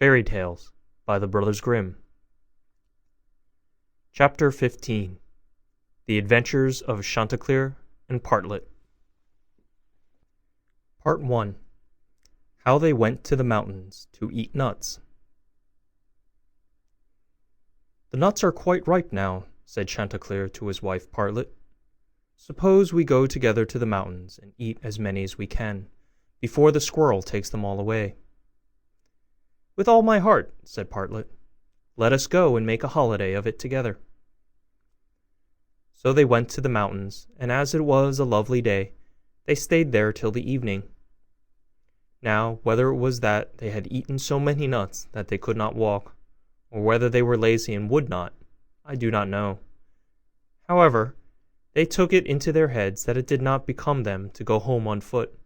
Fairy Tales by the Brothers Grimm. Chapter 15. The Adventures of Chanticleer and Partlet. Part 1. How they went to the mountains to eat nuts. "The nuts are quite ripe now," said Chanticleer to his wife Partlet. "Suppose we go together to the mountains and eat as many as we can, before the squirrel takes them all away." "With all my heart," said Partlet. "Let us go and make a holiday of it together." So they went to the mountains, and as it was a lovely day, they stayed there till the evening. Now, whether it was that they had eaten so many nuts that they could not walk, or whether they were lazy and would not, I do not know. However, they took it into their heads that it did not become them to go home on foot.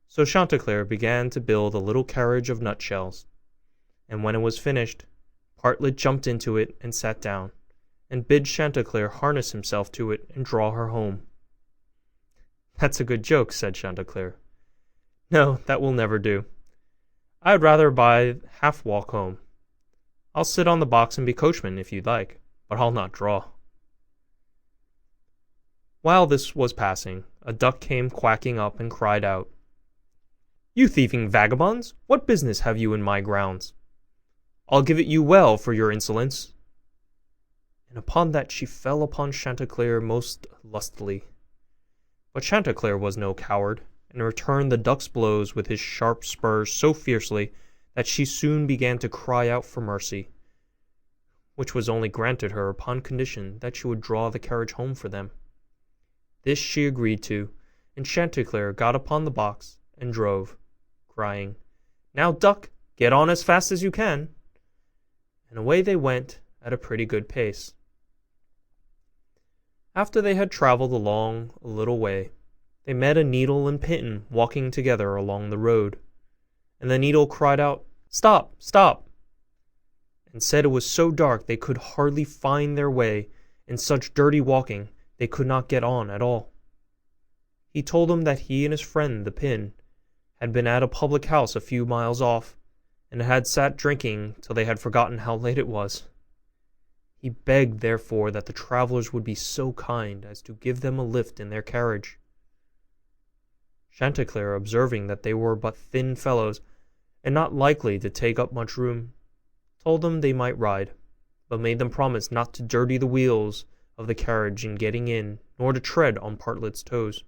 So Chanticleer began to build a little carriage of nutshells, and when it was finished, Partlet jumped into it and sat down, and bid Chanticleer harness himself to it and draw her home. "That's a good joke," said Chanticleer. "No, that will never do. I'd rather by half walk home. I'll sit on the box and be coachman if you'd like, but I'll not draw." While this was passing, a duck came quacking up and cried out, "You thieving vagabonds, what business have you in my grounds? I'll give it you well for your insolence." And upon that she fell upon Chanticleer most lustily. But Chanticleer was no coward, and returned the duck's blows with his sharp spurs so fiercely that she soon began to cry out for mercy, which was only granted her upon condition that she would draw the carriage home for them. This she agreed to, and Chanticleer got upon the box and drove, crying, "Now, duck, get on as fast as you can." And away they went at a pretty good pace. After they had travelled along a little way, they met a needle and pin walking together along the road, and the needle cried out, "Stop, stop!" and said it was so dark they could hardly find their way, and such dirty walking they could not get on at all. He told them that he and his friend the pin had been at a public house a few miles off, and had sat drinking till they had forgotten how late it was. He begged, therefore, that the travellers would be so kind as to give them a lift in their carriage. Chanticleer, observing that they were but thin fellows, and not likely to take up much room, told them they might ride, but made them promise not to dirty the wheels of the carriage in getting in, nor to tread on Partlet's toes.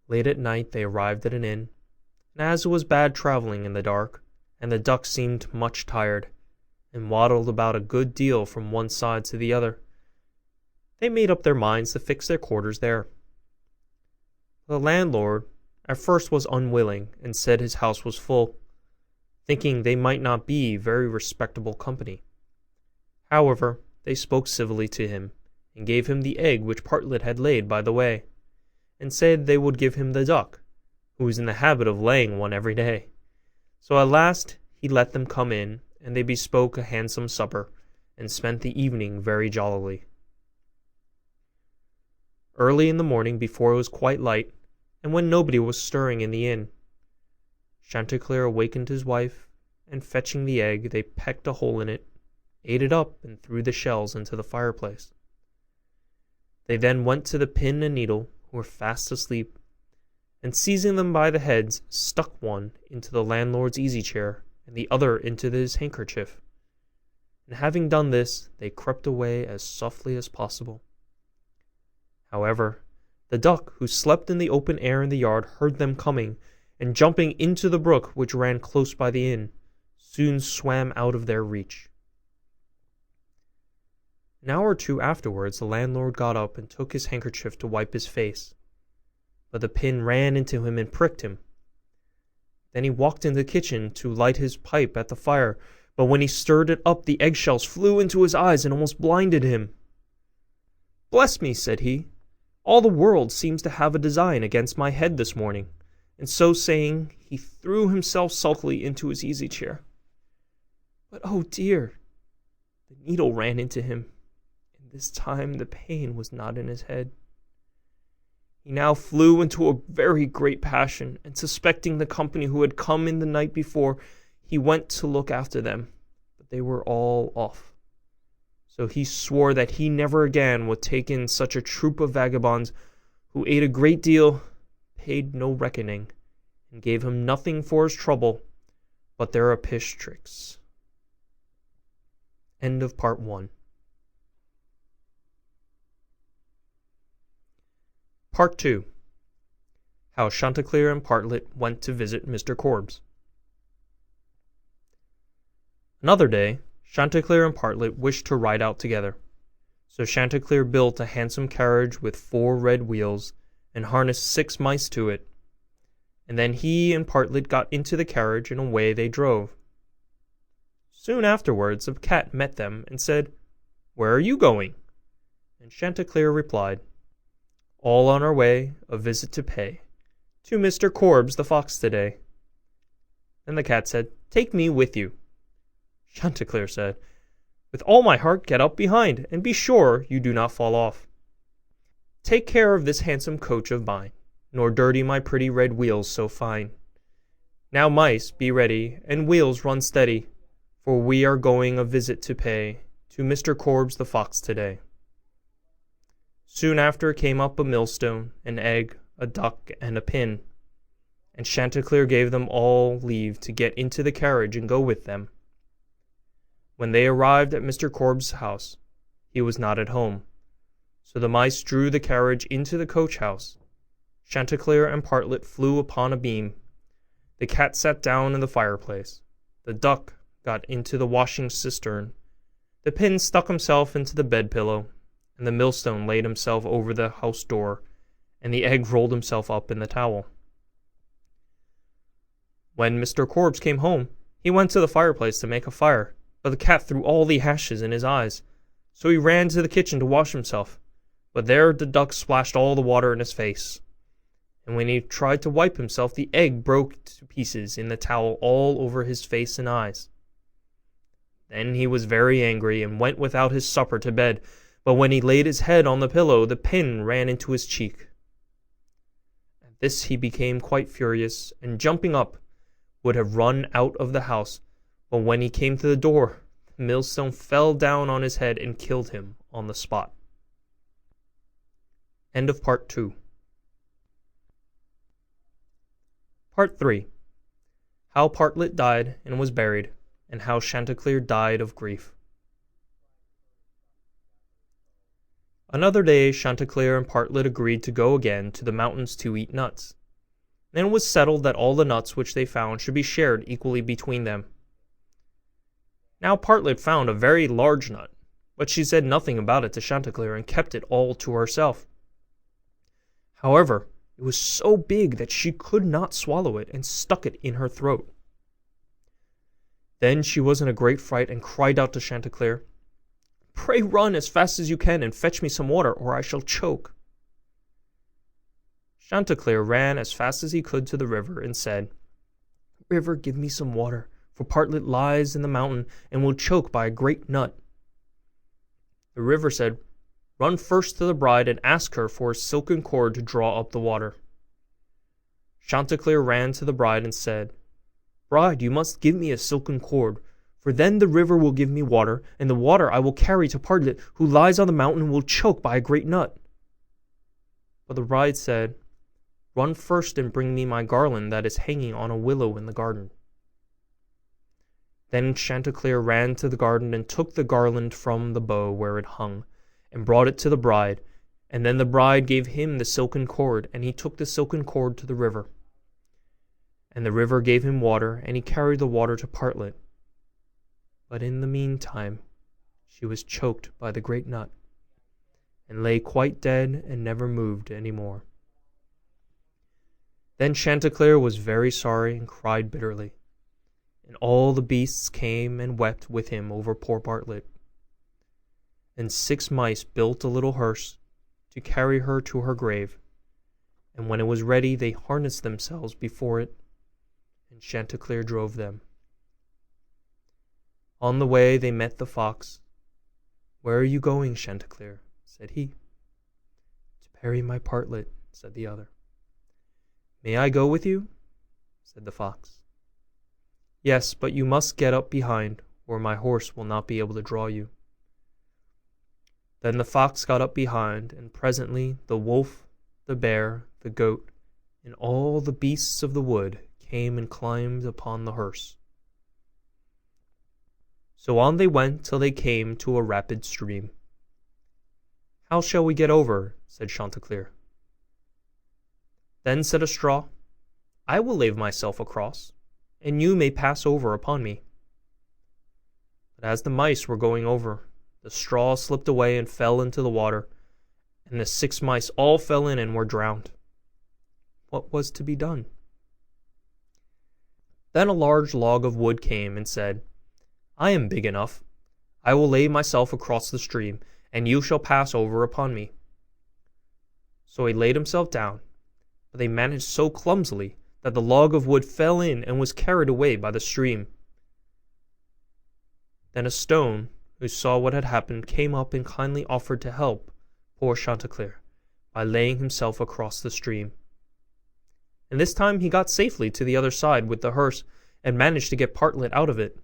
Late at night they arrived at an inn, and as it was bad travelling in the dark, and the duck seemed much tired, and waddled about a good deal from one side to the other, they made up their minds to fix their quarters there. The landlord at first was unwilling, and said his house was full, thinking they might not be very respectable company. However, they spoke civilly to him, and gave him the egg which Partlet had laid by the way, and said they would give him the duck, who was in the habit of laying one every day. So at last he let them come in, and they bespoke a handsome supper, and spent the evening very jollily. Early in the morning, before it was quite light, and when nobody was stirring in the inn, Chanticleer awakened his wife, and fetching the egg, they pecked a hole in it, ate it up, and threw the shells into the fireplace. They then went to the pin and needle, who were fast asleep, and seizing them by the heads, stuck one into the landlord's easy-chair, and the other into his handkerchief. And having done this, they crept away as softly as possible. However, the duck, who slept in the open air in the yard, heard them coming, and jumping into the brook which ran close by the inn, soon swam out of their reach. An hour or two afterwards the landlord got up and took his handkerchief to wipe his face, but the pin ran into him and pricked him. Then he walked into the kitchen to light his pipe at the fire, but when he stirred it up the eggshells flew into his eyes and almost blinded him. "Bless me," said he, "all the world seems to have a design against my head this morning," and so saying he threw himself sulkily into his easy-chair. But oh dear, the needle ran into him, and this time the pain was not in his head. He now flew into a very great passion, and suspecting the company who had come in the night before, he went to look after them, but they were all off. So he swore that he never again would take in such a troop of vagabonds who ate a great deal, paid no reckoning, and gave him nothing for his trouble but their uppish tricks. End of part 1. Part 2. How Chanticleer and Partlet went to visit Mr. Korbes. Another day, Chanticleer and Partlet wished to ride out together. So Chanticleer built a handsome carriage with 4 red wheels, and harnessed 6 mice to it. And then he and Partlet got into the carriage, and away they drove. Soon afterwards a cat met them, and said, "Where are you going?" And Chanticleer replied, "All on our way, a visit to pay to Mr. Korbes the fox today." Then the cat said, "Take me with you." Chanticleer said, "With all my heart, get up behind, and be sure you do not fall off. Take care of this handsome coach of mine, nor dirty my pretty red wheels so fine. Now, mice, be ready, and wheels run steady, for we are going a visit to pay to Mr. Korbes the fox today." Soon after came up a millstone, an egg, a duck, and a pin, and Chanticleer gave them all leave to get into the carriage and go with them. When they arrived at Mr. Korbes' house, he was not at home, so the mice drew the carriage into the coach-house. Chanticleer and Partlet flew upon a beam. The cat sat down in the fireplace. The duck got into the washing cistern. The pin stuck himself into the bed-pillow, and the millstone laid himself over the house door, and the egg rolled himself up in the towel. When Mr. Korbes came home, he went to the fireplace to make a fire, but the cat threw all the ashes in his eyes. So he ran to the kitchen to wash himself, but there the duck splashed all the water in his face. And when he tried to wipe himself, the egg broke to pieces in the towel all over his face and eyes. Then he was very angry, and went without his supper to bed, but when he laid his head on the pillow, the pin ran into his cheek. At this he became quite furious, and jumping up, would have run out of the house, but when he came to the door, the millstone fell down on his head and killed him on the spot. End of part 2. Part 3. How Partlet died and was buried, and how Chanticleer died of grief. Another day Chanticleer and Partlet agreed to go again to the mountains to eat nuts. Then it was settled that all the nuts which they found should be shared equally between them. Now Partlet found a very large nut, but she said nothing about it to Chanticleer, and kept it all to herself. However, it was so big that she could not swallow it, and stuck it in her throat. Then she was in a great fright, and cried out to Chanticleer, "Pray run as fast as you can, and fetch me some water, or I shall choke." Chanticleer ran as fast as he could to the river, and said, "River, give me some water, for Partlet lies in the mountain, and will choke by a great nut." The river said, "Run first to the bride, and ask her for a silken cord to draw up the water." Chanticleer ran to the bride, and said, "Bride, you must give me a silken cord, for then the river will give me water, and the water I will carry to Partlet, who lies on the mountain and will choke by a great nut." But the bride said, "Run first and bring me my garland that is hanging on a willow in the garden." Then Chanticleer ran to the garden, and took the garland from the bow where it hung, and brought it to the bride, and then the bride gave him the silken cord, and he took the silken cord to the river. And the river gave him water, and he carried the water to Partlet. But in the meantime she was choked by the great nut, and lay quite dead, and never moved any more. Then Chanticleer was very sorry, and cried bitterly, and all the beasts came and wept with him over poor Partlet. And 6 mice built a little hearse to carry her to her grave, and when it was ready they harnessed themselves before it, and Chanticleer drove them. On the way they met the fox. "Where are you going, Chanticleer?" said he. "To bury my Partlet," said the other. "May I go with you?" said the fox. "Yes, but you must get up behind, or my horse will not be able to draw you." Then the fox got up behind, and presently the wolf, the bear, the goat, and all the beasts of the wood came and climbed upon the hearse. So on they went till they came to a rapid stream. "How shall we get over?" said Chanticleer. Then said a straw, "I will lay myself across, and you may pass over upon me." But as the mice were going over, the straw slipped away and fell into the water, and the 6 mice all fell in and were drowned. What was to be done? Then a large log of wood came and said, "I am big enough. I will lay myself across the stream, and you shall pass over upon me." So he laid himself down, but they managed so clumsily that the log of wood fell in and was carried away by the stream. Then a stone, who saw what had happened, came up and kindly offered to help poor Chanticleer by laying himself across the stream. And this time he got safely to the other side with the hearse, and managed to get Partlet out of it.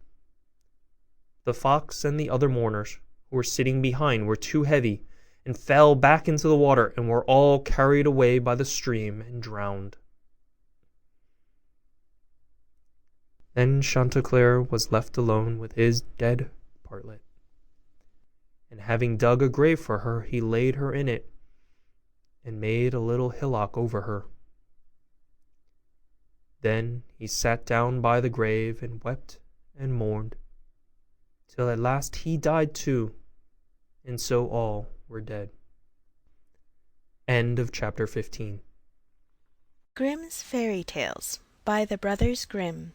The fox and the other mourners, who were sitting behind, were too heavy, and fell back into the water, and were all carried away by the stream and drowned. Then Chanticleer was left alone with his dead Partlet, and having dug a grave for her, he laid her in it, and made a little hillock over her. Then he sat down by the grave, and wept and mourned, till at last he died too, and so all were dead. End of chapter 15. Grimm's Fairy Tales by the Brothers Grimm.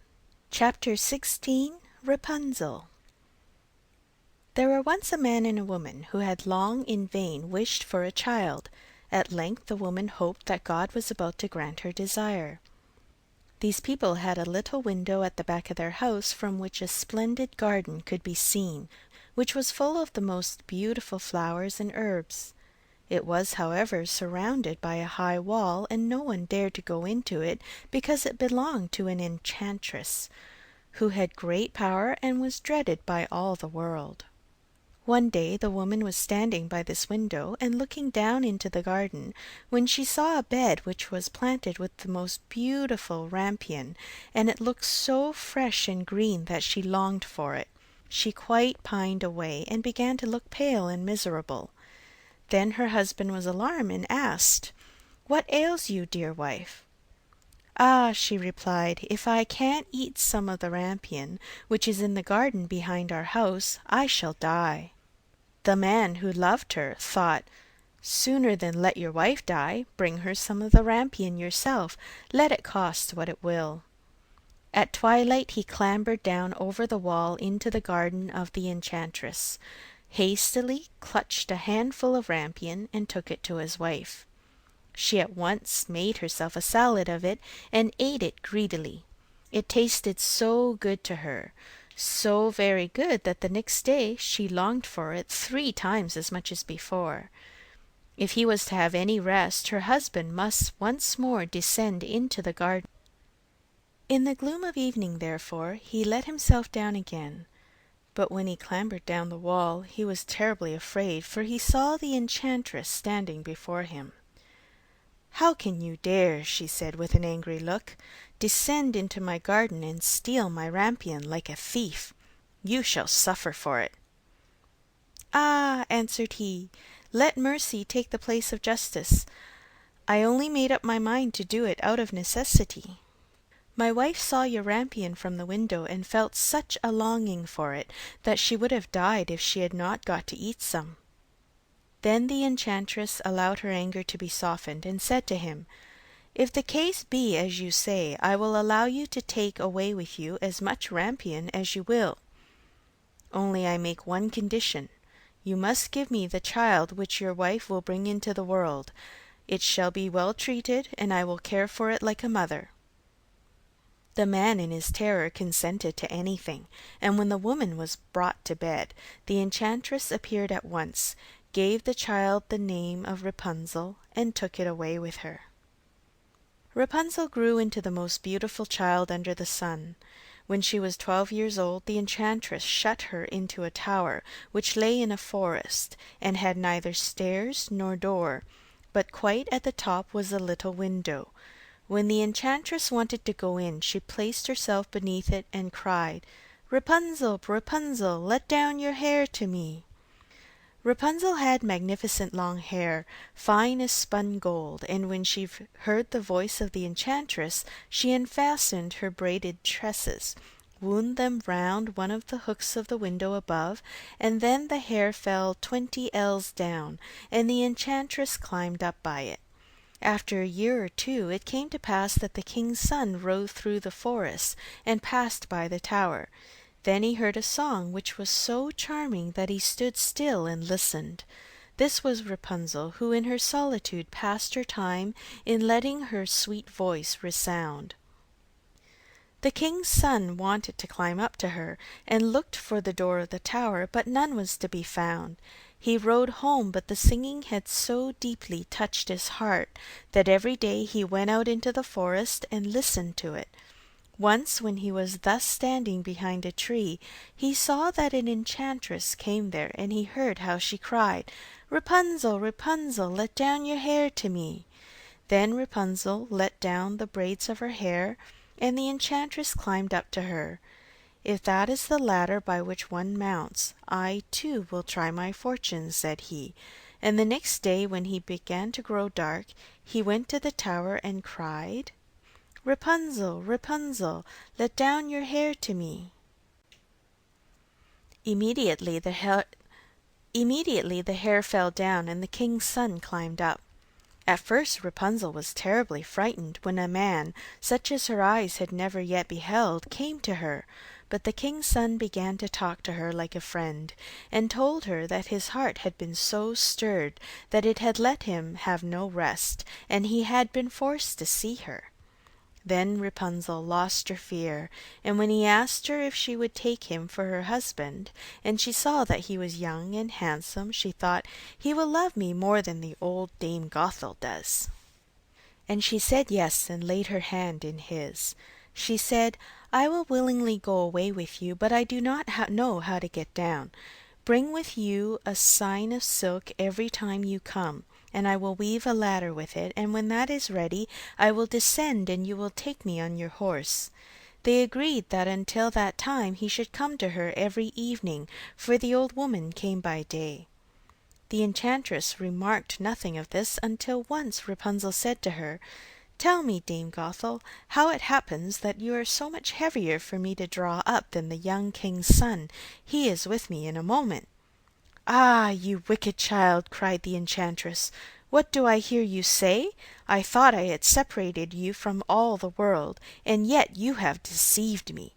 Chapter 16. Rapunzel. There were once a man and a woman who had long in vain wished for a child. At length the woman hoped that God was about to grant her desire. These people had a little window at the back of their house from which a splendid garden could be seen, which was full of the most beautiful flowers and herbs. It was, however, surrounded by a high wall, and no one dared to go into it because it belonged to an enchantress, who had great power and was dreaded by all the world. One day the woman was standing by this window and looking down into the garden, when she saw a bed which was planted with the most beautiful rampion, and it looked so fresh and green that she longed for it. She quite pined away, and began to look pale and miserable. Then her husband was alarmed, and asked, "What ails you, dear wife?" "Ah," she replied, "if I can't eat some of the rampion, which is in the garden behind our house, I shall die." The man, who loved her, thought, "Sooner than let your wife die, bring her some of the rampion yourself, let it cost what it will." At twilight he clambered down over the wall into the garden of the enchantress, hastily clutched a handful of rampion, and took it to his wife. She at once made herself a salad of it, and ate it greedily. It tasted so good to her, so very good, that the next day she longed for it 3 times as much as before. If he was to have any rest, her husband must once more descend into the garden. In the gloom of evening, therefore, he let himself down again. But when he clambered down the wall, he was terribly afraid, for he saw the enchantress standing before him. "How can you dare," she said with an angry look, "descend into my garden and steal my rampion like a thief? You shall suffer for it." "Ah," answered he, "let mercy take the place of justice. I only made up my mind to do it out of necessity. My wife saw your rampion from the window, and felt such a longing for it that she would have died if she had not got to eat some." Then the enchantress allowed her anger to be softened, and said to him, "If the case be as you say, I will allow you to take away with you as much rampion as you will. Only I make one condition. You must give me the child which your wife will bring into the world. It shall be well treated, and I will care for it like a mother." The man in his terror consented to anything, and when the woman was brought to bed, the enchantress appeared at once, gave the child the name of Rapunzel, and took it away with her. Rapunzel grew into the most beautiful child under the sun. When she was 12 years old, the enchantress shut her into a tower which lay in a forest, and had neither stairs nor door, but quite at the top was a little window. When the enchantress wanted to go in, she placed herself beneath it and cried, "Rapunzel, Rapunzel, let down your hair to me." Rapunzel had magnificent long hair, fine as spun gold, and when she heard the voice of the enchantress, she unfastened her braided tresses, wound them round one of the hooks of the window above, and then the hair fell 20 ells down, and the enchantress climbed up by it. After a year or two it came to pass that the king's son rode through the forest, and passed by the tower. Then he heard a song which was so charming that he stood still and listened. This was Rapunzel, who in her solitude passed her time in letting her sweet voice resound. The king's son wanted to climb up to her, and looked for the door of the tower, but none was to be found. He rode home, but the singing had so deeply touched his heart that every day he went out into the forest and listened to it. Once when he was thus standing behind a tree, he saw that an enchantress came there, and he heard how she cried, "Rapunzel, Rapunzel, let down your hair to me." Then Rapunzel let down the braids of her hair, and the enchantress climbed up to her. "If that is the ladder by which one mounts, I too will try my fortune," said he, and the next day when he began to grow dark, he went to the tower and cried, "Rapunzel, Rapunzel, let down your hair to me." Immediately the hair fell down, and the king's son climbed up. At first Rapunzel was terribly frightened when a man, such as her eyes had never yet beheld, came to her, but the king's son began to talk to her like a friend, and told her that his heart had been so stirred that it had let him have no rest, and he had been forced to see her. Then Rapunzel lost her fear, and when he asked her if she would take him for her husband, and she saw that he was young and handsome, she thought, "He will love me more than the old Dame Gothel does." And she said yes, and laid her hand in his. She said, "I will willingly go away with you, but I do not know how to get down. Bring with you a skein of silk every time you come, and I will weave a ladder with it, and when that is ready I will descend and you will take me on your horse." They agreed that until that time he should come to her every evening, for the old woman came by day. The enchantress remarked nothing of this until once Rapunzel said to her, "Tell me, Dame Gothel, how it happens that you are so much heavier for me to draw up than the young king's son. He is with me in a moment." "Ah, you wicked child!" cried the enchantress. "What do I hear you say? I thought I had separated you from all the world, and yet you have deceived me."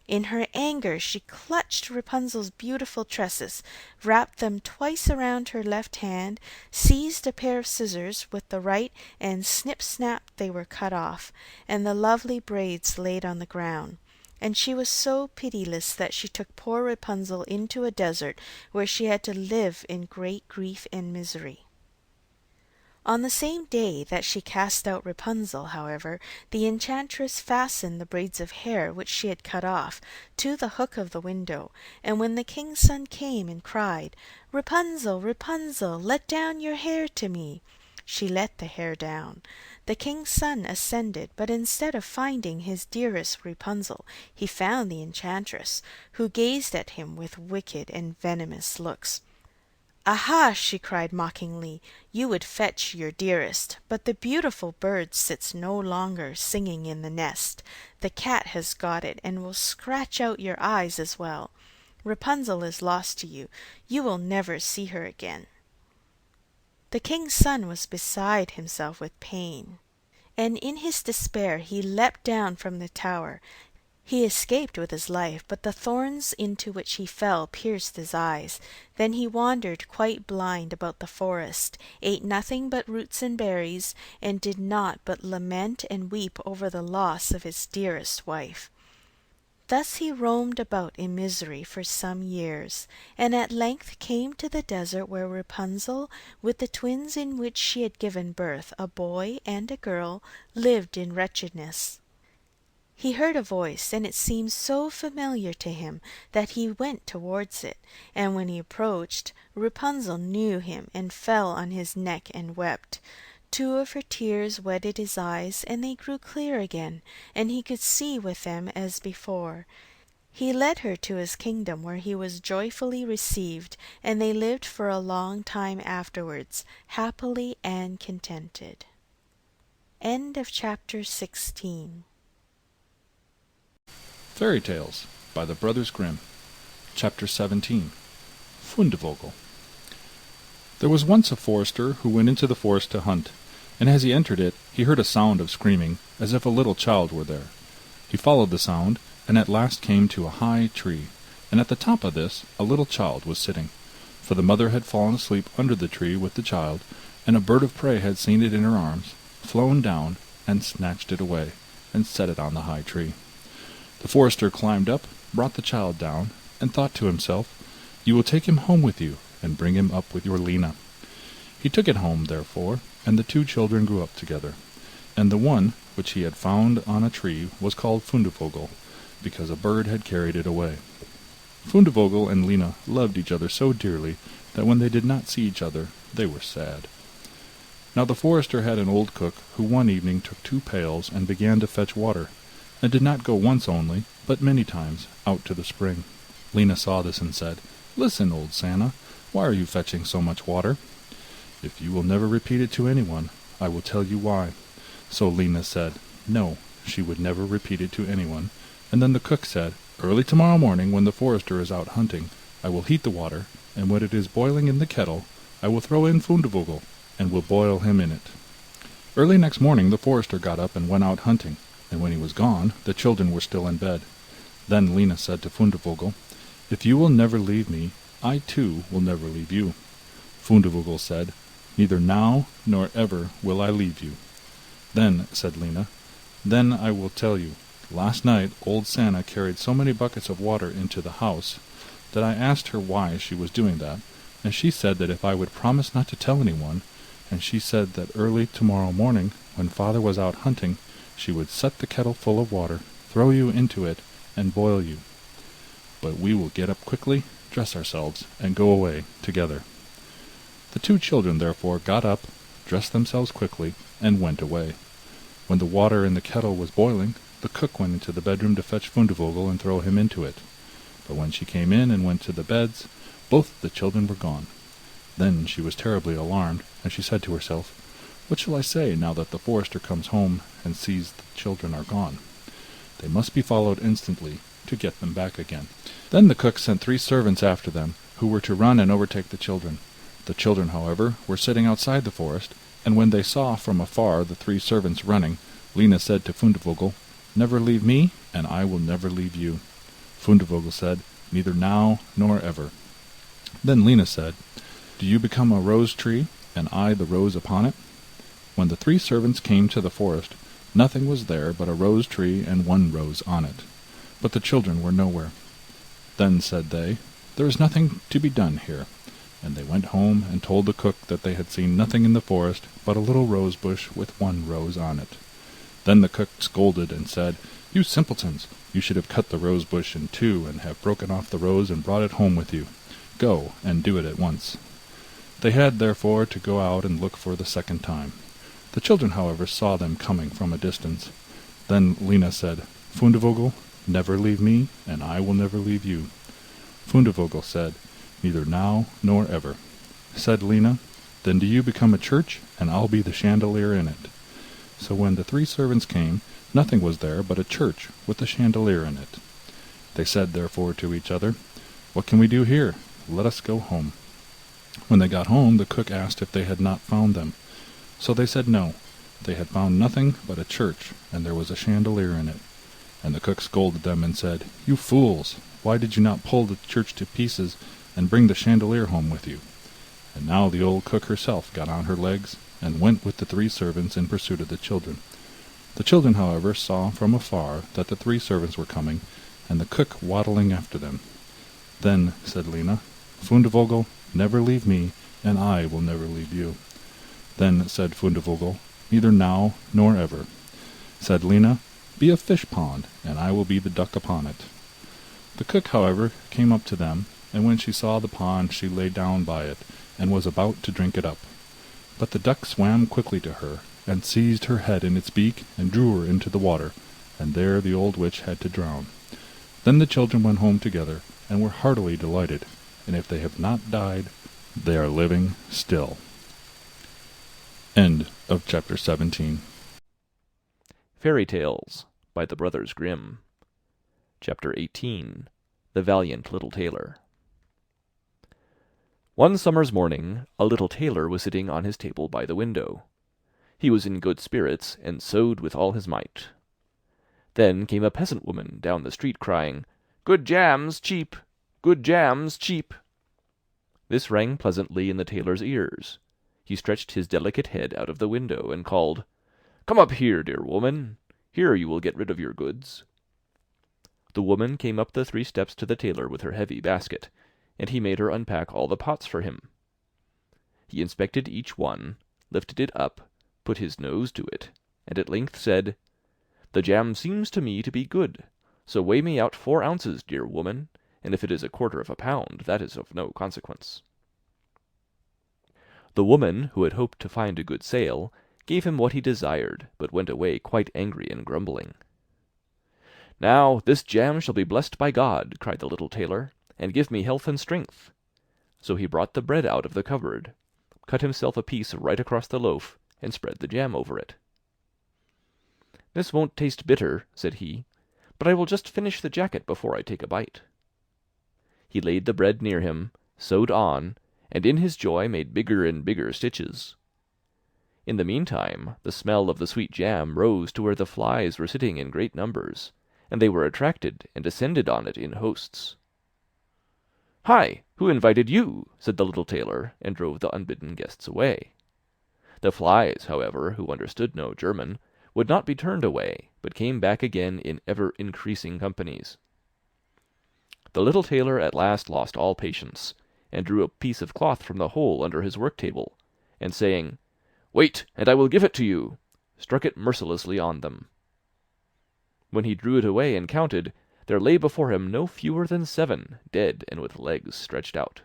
In her anger she clutched Rapunzel's beautiful tresses, wrapped them twice around her left hand, seized a pair of scissors with the right, and snip snap they were cut off, and the lovely braids laid on the ground. And she was so pitiless that she took poor Rapunzel into a desert, where she had to live in great grief and misery. On the same day that she cast out Rapunzel, however, the enchantress fastened the braids of hair which she had cut off to the hook of the window, and when the king's son came and cried, "Rapunzel, Rapunzel, let down your hair to me," she let the hair down. The king's son ascended, but instead of finding his dearest Rapunzel, he found the enchantress, who gazed at him with wicked and venomous looks. "Aha!" she cried mockingly, "you would fetch your dearest, but the beautiful bird sits no longer singing in the nest. The cat has got it, and will scratch out your eyes as well. Rapunzel is lost to you. You will never see her again." The king's son was beside himself with pain, and in his despair he leapt down from the tower. He escaped with his life, but the thorns into which he fell pierced his eyes. Then he wandered quite blind about the forest, ate nothing but roots and berries, and did naught but lament and weep over the loss of his dearest wife. Thus he roamed about in misery for some years, and at length came to the desert where Rapunzel, with the twins in which she had given birth, a boy and a girl, lived in wretchedness. He heard a voice, and it seemed so familiar to him that he went towards it, and when he approached, Rapunzel knew him and fell on his neck and wept. 2 of her tears wetted his eyes, and they grew clear again, and he could see with them as before. He led her to his kingdom, where he was joyfully received, and they lived for a long time afterwards, happily and contented. End of chapter 16. Fairy Tales by the Brothers Grimm. Chapter 17. Fundevogel. There was once a forester who went into the forest to hunt, and as he entered it he heard a sound of screaming, as if a little child were there. He followed the sound, and at last came to a high tree, and at the top of this a little child was sitting, for the mother had fallen asleep under the tree with the child, and a bird of prey had seen it in her arms, flown down, and snatched it away, and set it on the high tree. The forester climbed up, brought the child down, and thought to himself, "You will take him home with you, and bring him up with your Lena." He took it home, therefore, and the 2 children grew up together, and the one which he had found on a tree was called Fundevogel, because a bird had carried it away. Fundevogel and Lena loved each other so dearly that when they did not see each other they were sad. Now the forester had an old cook who one evening took 2 pails and began to fetch water, and did not go once only, but many times, out to the spring. Lena saw this and said, "Listen, old Santa, why are you fetching so much water?" "If you will never repeat it to anyone, I will tell you why." So Lena said, no, she would never repeat it to anyone, and then the cook said, "Early tomorrow morning, when the forester is out hunting, I will heat the water, and when it is boiling in the kettle, I will throw in Fundevogel, and will boil him in it." Early next morning the forester got up and went out hunting, and when he was gone, the children were still in bed. Then Lena said to Fundevogel, "If you will never leave me, I too will never leave you." Fundevogel said, "Neither now nor ever will I leave you." "Then," said Lena, "then I will tell you. Last night old Santa carried so many buckets of water into the house that I asked her why she was doing that, and she said that if I would promise not to tell anyone, and she said that early tomorrow morning, when father was out hunting, she would set the kettle full of water, throw you into it, and boil you. But we will get up quickly, dress ourselves, and go away together." The 2 children therefore got up, dressed themselves quickly, and went away. When the water in the kettle was boiling, the cook went into the bedroom to fetch Fundevogel and throw him into it. But when she came in and went to the beds, both the children were gone. Then she was terribly alarmed, and she said to herself, "What shall I say now that the forester comes home and sees the children are gone? They must be followed instantly to get them back again." Then the cook sent 3 servants after them, who were to run and overtake the children. The children, however, were sitting outside the forest, and when they saw from afar the 3 servants running, Lena said to Fundevogel, "Never leave me, and I will never leave you." Fundevogel said, "Neither now nor ever." Then Lena said, "Do you become a rose tree, and I the rose upon it?" When the 3 servants came to the forest, nothing was there but a rose tree and 1 rose on it. But the children were nowhere. Then said they, "There is nothing to be done here." And they went home and told the cook that they had seen nothing in the forest but a little rose bush with 1 rose on it. Then the cook scolded and said, "You simpletons! You should have cut the rose bush in 2 and have broken off the rose and brought it home with you. Go and do it at once." They had therefore to go out and look for the 2nd time. The children, however, saw them coming from a distance. Then Lena said, "Fundevogel, never leave me, and I will never leave you." Fundevogel said, "Neither now nor ever." Said Lena, "Then do you become a church, and I'll be the chandelier in it." So when the 3 servants came, nothing was there but a church with a chandelier in it. They said therefore to each other, "What can we do here? Let us go home." When they got home, the cook asked if they had not found them. So they said no, they had found nothing but a church, and there was a chandelier in it. And the cook scolded them and said, "You fools! Why did you not pull the church to pieces and bring the chandelier home with you?" And now the old cook herself got on her legs, and went with the 3 servants in pursuit of the children. The children, however, saw from afar that the 3 servants were coming, and the cook waddling after them. Then said Lena, Fundevogel, never leave me, and I will never leave you. Then said Fundevogel, neither now nor ever. Said Lena, be a fish pond, and I will be the duck upon it. The cook, however, came up to them, and when she saw the pond she lay down by it, and was about to drink it up. But the duck swam quickly to her, and seized her head in its beak, and drew her into the water, and there the old witch had to drown. Then the children went home together, and were heartily delighted, and if they have not died, they are living still. End of chapter 17. Fairy Tales by the Brothers Grimm. Chapter 18. The Valiant Little Tailor. One summer's morning a little tailor was sitting on his table by the window. He was in good spirits, and sewed with all his might. Then came a peasant woman down the street, crying, "Good jams, cheap! Good jams, cheap!" This rang pleasantly in the tailor's ears. He stretched his delicate head out of the window, and called, "Come up here, dear woman. Here you will get rid of your goods." The woman came up the 3 steps to the tailor with her heavy basket, and he made her unpack all the pots for him. He inspected each one, lifted it up, put his nose to it, and at length said, "The jam seems to me to be good, so weigh me out 4 ounces, dear woman, and if it is 1/4 of a pound, that is of no consequence." The woman, who had hoped to find a good sale, gave him what he desired, but went away quite angry and grumbling. "Now this jam shall be blessed by God," cried the little tailor, "and give me health and strength." So he brought the bread out of the cupboard, cut himself a piece right across the loaf, and spread the jam over it. "This won't taste bitter," said he, "but I will just finish the jacket before I take a bite." He laid the bread near him, sewed on, and in his joy made bigger and bigger stitches. In the meantime the smell of the sweet jam rose to where the flies were sitting in great numbers, and they were attracted and descended on it in hosts. "Hi! Who invited you?" said the little tailor, and drove the unbidden guests away. The flies, however, who understood no German, would not be turned away, but came back again in ever-increasing companies. The little tailor at last lost all patience, and drew a piece of cloth from the hole under his work-table, and saying, "Wait, and I will give it to you," struck it mercilessly on them. When he drew it away and counted, there lay before him no fewer than 7, dead and with legs stretched out.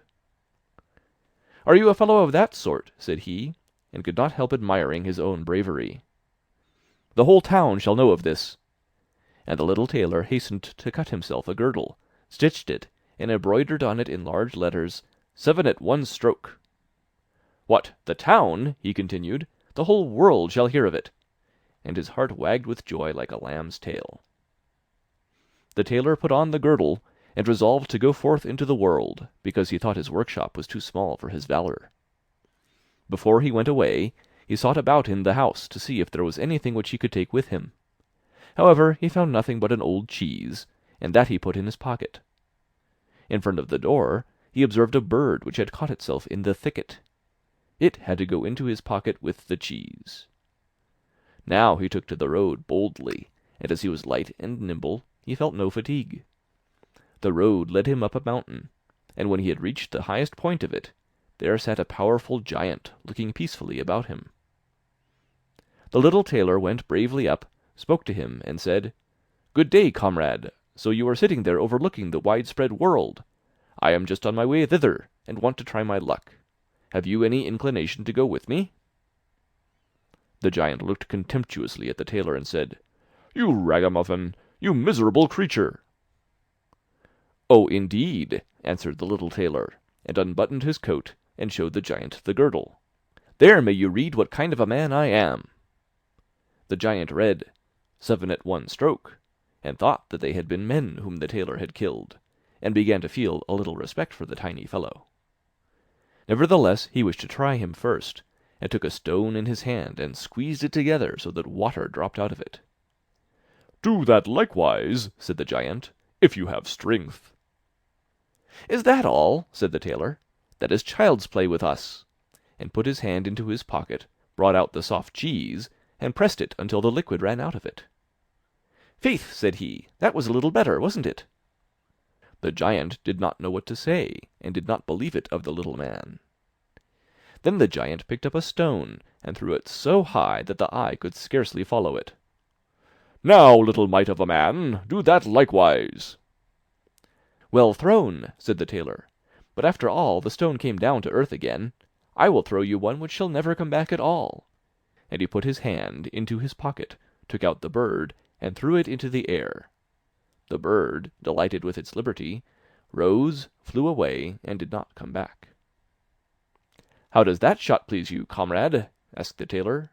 "Are you a fellow of that sort?" said he, and could not help admiring his own bravery. "The whole town shall know of this." And the little tailor hastened to cut himself a girdle, stitched it, and embroidered on it in large letters, "7 at 1 stroke." "What, the town?" he continued. "The whole world shall hear of it." And his heart wagged with joy like a lamb's tail. The tailor put on the girdle, and resolved to go forth into the world, because he thought his workshop was too small for his valour. Before he went away, he sought about in the house to see if there was anything which he could take with him. However, he found nothing but an old cheese, and that he put in his pocket. In front of the door he observed a bird which had caught itself in the thicket. It had to go into his pocket with the cheese. Now he took to the road boldly, and as he was light and nimble, he felt no fatigue. The road led him up a mountain, and when he had reached the highest point of it, there sat a powerful giant, looking peacefully about him. The little tailor went bravely up, spoke to him, and said, "Good day, comrade. So you are sitting there overlooking the widespread world. I am just on my way thither, and want to try my luck. Have you any inclination to go with me?" The giant looked contemptuously at the tailor and said, "You ragamuffin! You miserable creature!" "Oh, indeed," answered the little tailor, and unbuttoned his coat, and showed the giant the girdle. "There may you read what kind of a man I am." The giant read, 7 at 1 stroke, and thought that they had been men whom the tailor had killed, and began to feel a little respect for the tiny fellow. Nevertheless, he wished to try him first, and took a stone in his hand, and squeezed it together so that water dropped out of it. "Do that likewise," said the giant, "if you have strength." "Is that all?" said the tailor. "That is child's play with us," and put his hand into his pocket, brought out the soft cheese, and pressed it until the liquid ran out of it. "Faith," said he, "that was a little better, wasn't it? The giant did not know what to say, and did not believe it of the little man. Then the giant picked up a stone, and threw it so high that the eye could scarcely follow it. "Now, little mite of a man, do that likewise." "Well thrown," said the tailor, "but after all the stone came down to earth again. I will throw you one which shall never come back at all." And he put his hand into his pocket, took out the bird, and threw it into the air. The bird, delighted with its liberty, rose, flew away, and did not come back. "How does that shot please you, comrade?" asked the tailor.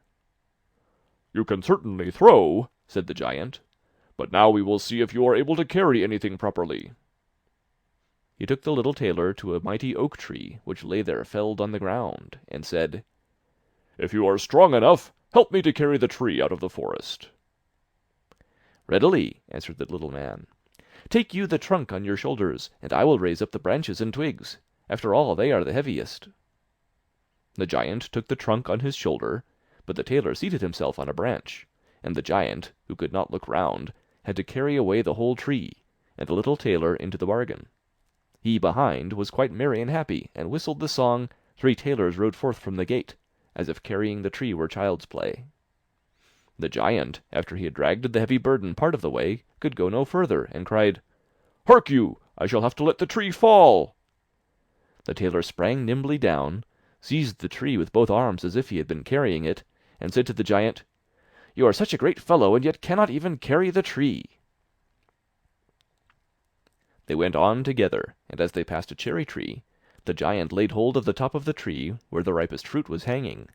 "You can certainly throw," said the giant, "but now we will see if you are able to carry anything properly." He took the little tailor to a mighty oak tree which lay there felled on the ground, and said, "If you are strong enough, help me to carry the tree out of the forest." "Readily," answered the little man. "Take you the trunk on your shoulders, and I will raise up the branches and twigs. After all, they are the heaviest." The giant took the trunk on his shoulder, but the tailor seated himself on a branch, and the giant, who could not look round, had to carry away the whole tree, and the little tailor into the bargain. He behind was quite merry and happy, and whistled the song, "Three tailors rode forth from the gate," as if carrying the tree were child's play. The giant, after he had dragged the heavy burden part of the way, could go no further, and cried, "Hark you! I shall have to let the tree fall." The tailor sprang nimbly down, seized the tree with both arms as if he had been carrying it, and said to the giant, "You are such a great fellow, and yet cannot even carry the tree." They went on together, and as they passed a cherry tree, the giant laid hold of the top of the tree where the ripest fruit was hanging,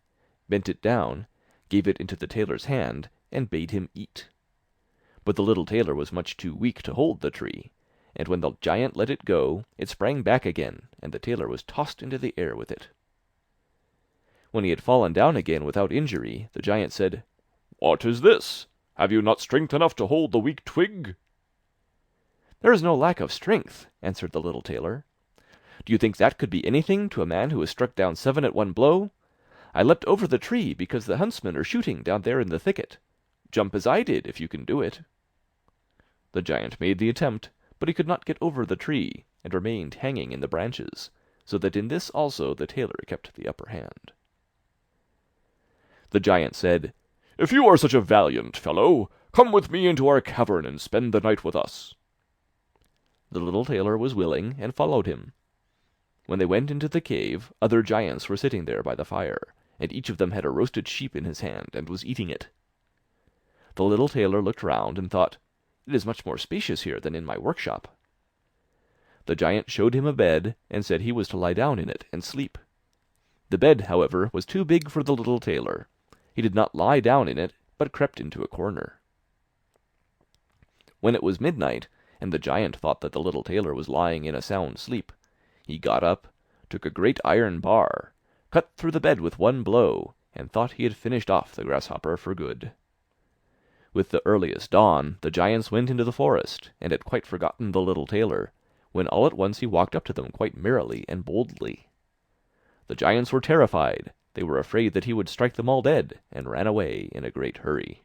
bent it down, gave it into the tailor's hand, and bade him eat. But the little tailor was much too weak to hold the tree, and when the giant let it go, it sprang back again, and the tailor was tossed into the air with it. When he had fallen down again without injury, the giant said, "What is this? Have you not strength enough to hold the weak twig?" "There is no lack of strength," answered the little tailor. "Do you think that could be anything to a man who has struck down 7 at one blow? I leapt over the tree because the huntsmen are shooting down there in the thicket. Jump as I did, if you can do it." The giant made the attempt, but he could not get over the tree, and remained hanging in the branches, so that in this also the tailor kept the upper hand. The giant said, "If you are such a valiant fellow, come with me into our cavern and spend the night with us." The little tailor was willing, and followed him. When they went into the cave, other giants were sitting there by the fire, and each of them had a roasted sheep in his hand, and was eating it. The little tailor looked round, and thought, "It is much more spacious here than in my workshop." The giant showed him a bed, and said he was to lie down in it and sleep. The bed, however, was too big for the little tailor. He did not lie down in it, but crept into a corner. When it was midnight, and the giant thought that the little tailor was lying in a sound sleep, he got up, took a great iron bar, cut through the bed with one blow, and thought he had finished off the grasshopper for good. With the earliest dawn, the giants went into the forest, and had quite forgotten the little tailor, when all at once he walked up to them quite merrily and boldly. The giants were terrified, they were afraid that he would strike them all dead, and ran away in a great hurry.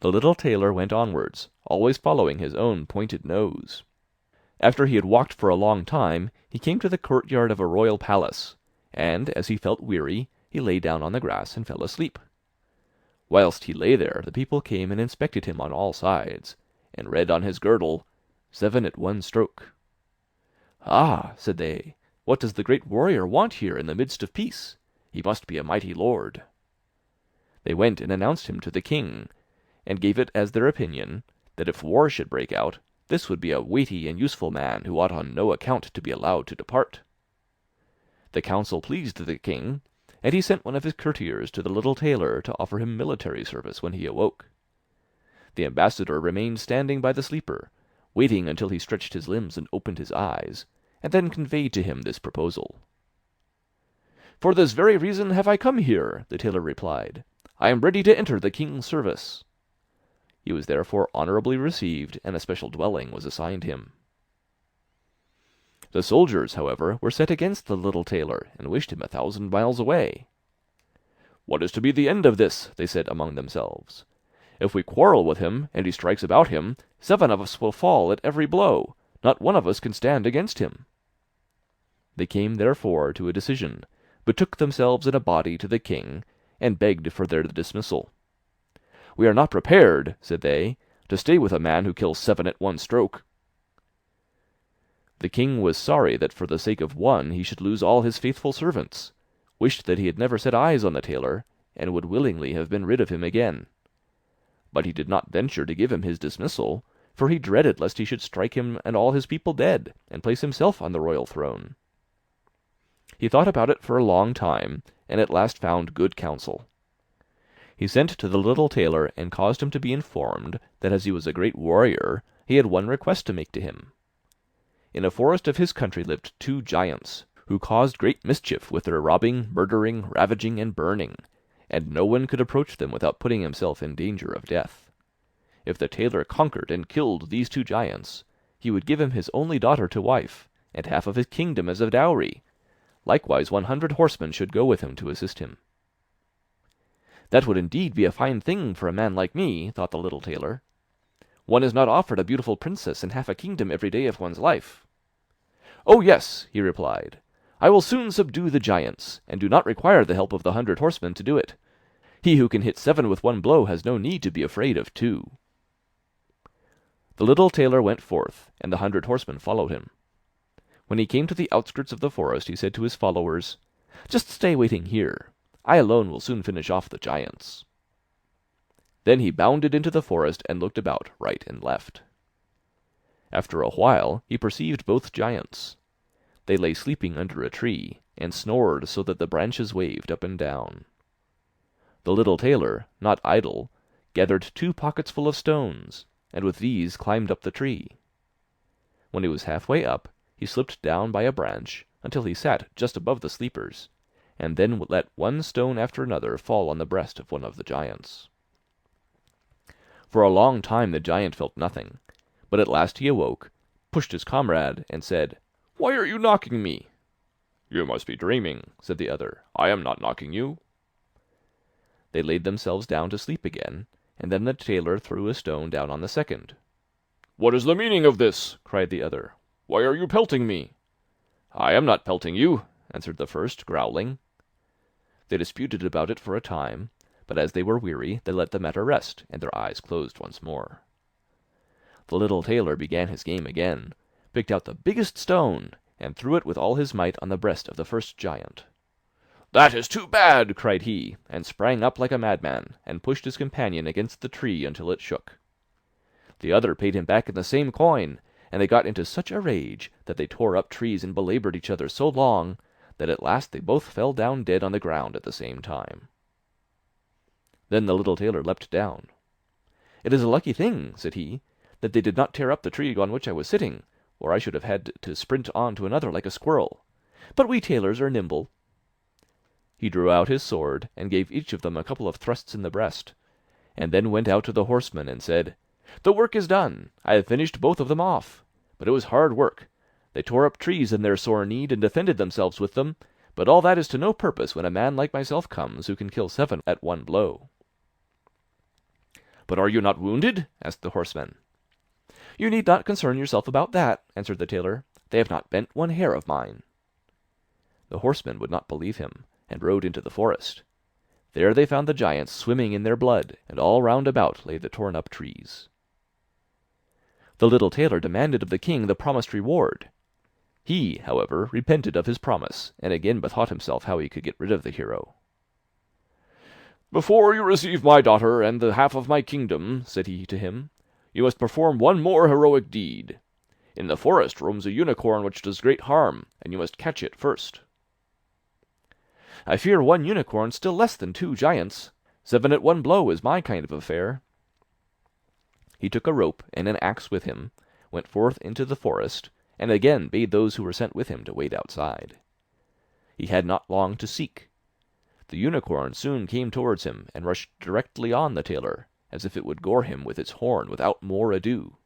The little tailor went onwards, always following his own pointed nose. After he had walked for a long time, he came to the courtyard of a royal palace, and, as he felt weary, he lay down on the grass and fell asleep. Whilst he lay there, the people came and inspected him on all sides, and read on his girdle, 7 at one stroke. "Ah," said they, "what does the great warrior want here in the midst of peace? He must be a mighty lord." They went and announced him to the king, and gave it as their opinion, that if war should break out, this would be a weighty and useful man who ought on no account to be allowed to depart. The counsel pleased the king, and he sent one of his courtiers to the little tailor to offer him military service when he awoke. The ambassador remained standing by the sleeper, waiting until he stretched his limbs and opened his eyes, and then conveyed to him this proposal. "For this very reason have I come here," the tailor replied. "I am ready to enter the king's service." He was therefore honourably received, and a special dwelling was assigned him. The soldiers, however, were set against the little tailor, and wished him 1,000 miles away. "What is to be the end of this?" they said among themselves. If we quarrel with him, and he strikes about him, 7 of us will fall at every blow. Not one of us can stand against him." They came therefore to a decision, betook themselves in a body to the king, and begged for their dismissal. "We are not prepared," said they, "to stay with a man who kills 7 at one stroke." The king was sorry that for the sake of one he should lose all his faithful servants, wished that he had never set eyes on the tailor, and would willingly have been rid of him again. But he did not venture to give him his dismissal, for he dreaded lest he should strike him and all his people dead, and place himself on the royal throne. He thought about it for a long time, and at last found good counsel. He sent to the little tailor and caused him to be informed that as he was a great warrior, he had one request to make to him. In a forest of his country lived 2 giants, who caused great mischief with their robbing, murdering, ravaging, and burning, and no one could approach them without putting himself in danger of death. If the tailor conquered and killed these 2 giants, he would give him his only daughter to wife, and half of his kingdom as a dowry. Likewise 100 horsemen should go with him to assist him. "That would indeed be a fine thing for a man like me," thought the little tailor. "One is not offered a beautiful princess and half a kingdom every day of one's life." "Oh yes," he replied, "I will soon subdue the giants, and do not require the help of the 100 horsemen to do it. He who can hit 7 with one blow has no need to be afraid of 2. The little tailor went forth, and the 100 horsemen followed him. When he came to the outskirts of the forest, he said to his followers, "Just stay waiting here. I alone will soon finish off the giants." Then he bounded into the forest and looked about right and left. After a while he perceived both giants. They lay sleeping under a tree, and snored so that the branches waved up and down. The little tailor, not idle, gathered 2 pockets full of stones, and with these climbed up the tree. When he was halfway up, he slipped down by a branch until he sat just above the sleepers, and then let one stone after another fall on the breast of one of the giants. For a long time the giant felt nothing, but at last he awoke, pushed his comrade, and said, "Why are you knocking me?" "You must be dreaming," said the other. "I am not knocking you." They laid themselves down to sleep again, and then the tailor threw a stone down on the second. "What is the meaning of this?" cried the other. "Why are you pelting me?" "I am not pelting you," answered the first, growling. They disputed about it for a time, but as they were weary they let the matter rest, and their eyes closed once more. The little tailor began his game again, picked out the biggest stone, and threw it with all his might on the breast of the first giant. "That is too bad!" cried he, and sprang up like a madman, and pushed his companion against the tree until it shook. The other paid him back in the same coin, and they got into such a rage that they tore up trees and belaboured each other so long that at last they both fell down dead on the ground at the same time. Then the little tailor leapt down. "It is a lucky thing," said he, "that they did not tear up the tree on which I was sitting, or I should have had to sprint on to another like a squirrel. But we tailors are nimble." He drew out his sword, and gave each of them a couple of thrusts in the breast, and then went out to the horsemen and said, "The work is done. I have finished both of them off. But it was hard work. They tore up trees in their sore need, and defended themselves with them, but all that is to no purpose when a man like myself comes, who can kill 7 at one blow." "But are you not wounded?" asked the horsemen. "You need not concern yourself about that," answered the tailor. "They have not bent one hair of mine." The horsemen would not believe him, and rode into the forest. There they found the giants swimming in their blood, and all round about lay the torn up trees. The little tailor demanded of the king the promised reward. He, however, repented of his promise, and again bethought himself how he could get rid of the hero. "Before you receive my daughter and the half of my kingdom," said he to him, "you must perform one more heroic deed. In the forest roams a unicorn which does great harm, and you must catch it first." "I fear one unicorn still less than 2 giants. 7 at one blow is my kind of affair." He took a rope and an axe with him, went forth into the forest, and again bade those who were sent with him to wait outside. He had not long to seek. The unicorn soon came towards him, and rushed directly on the tailor, as if it would gore him with its horn without more ado.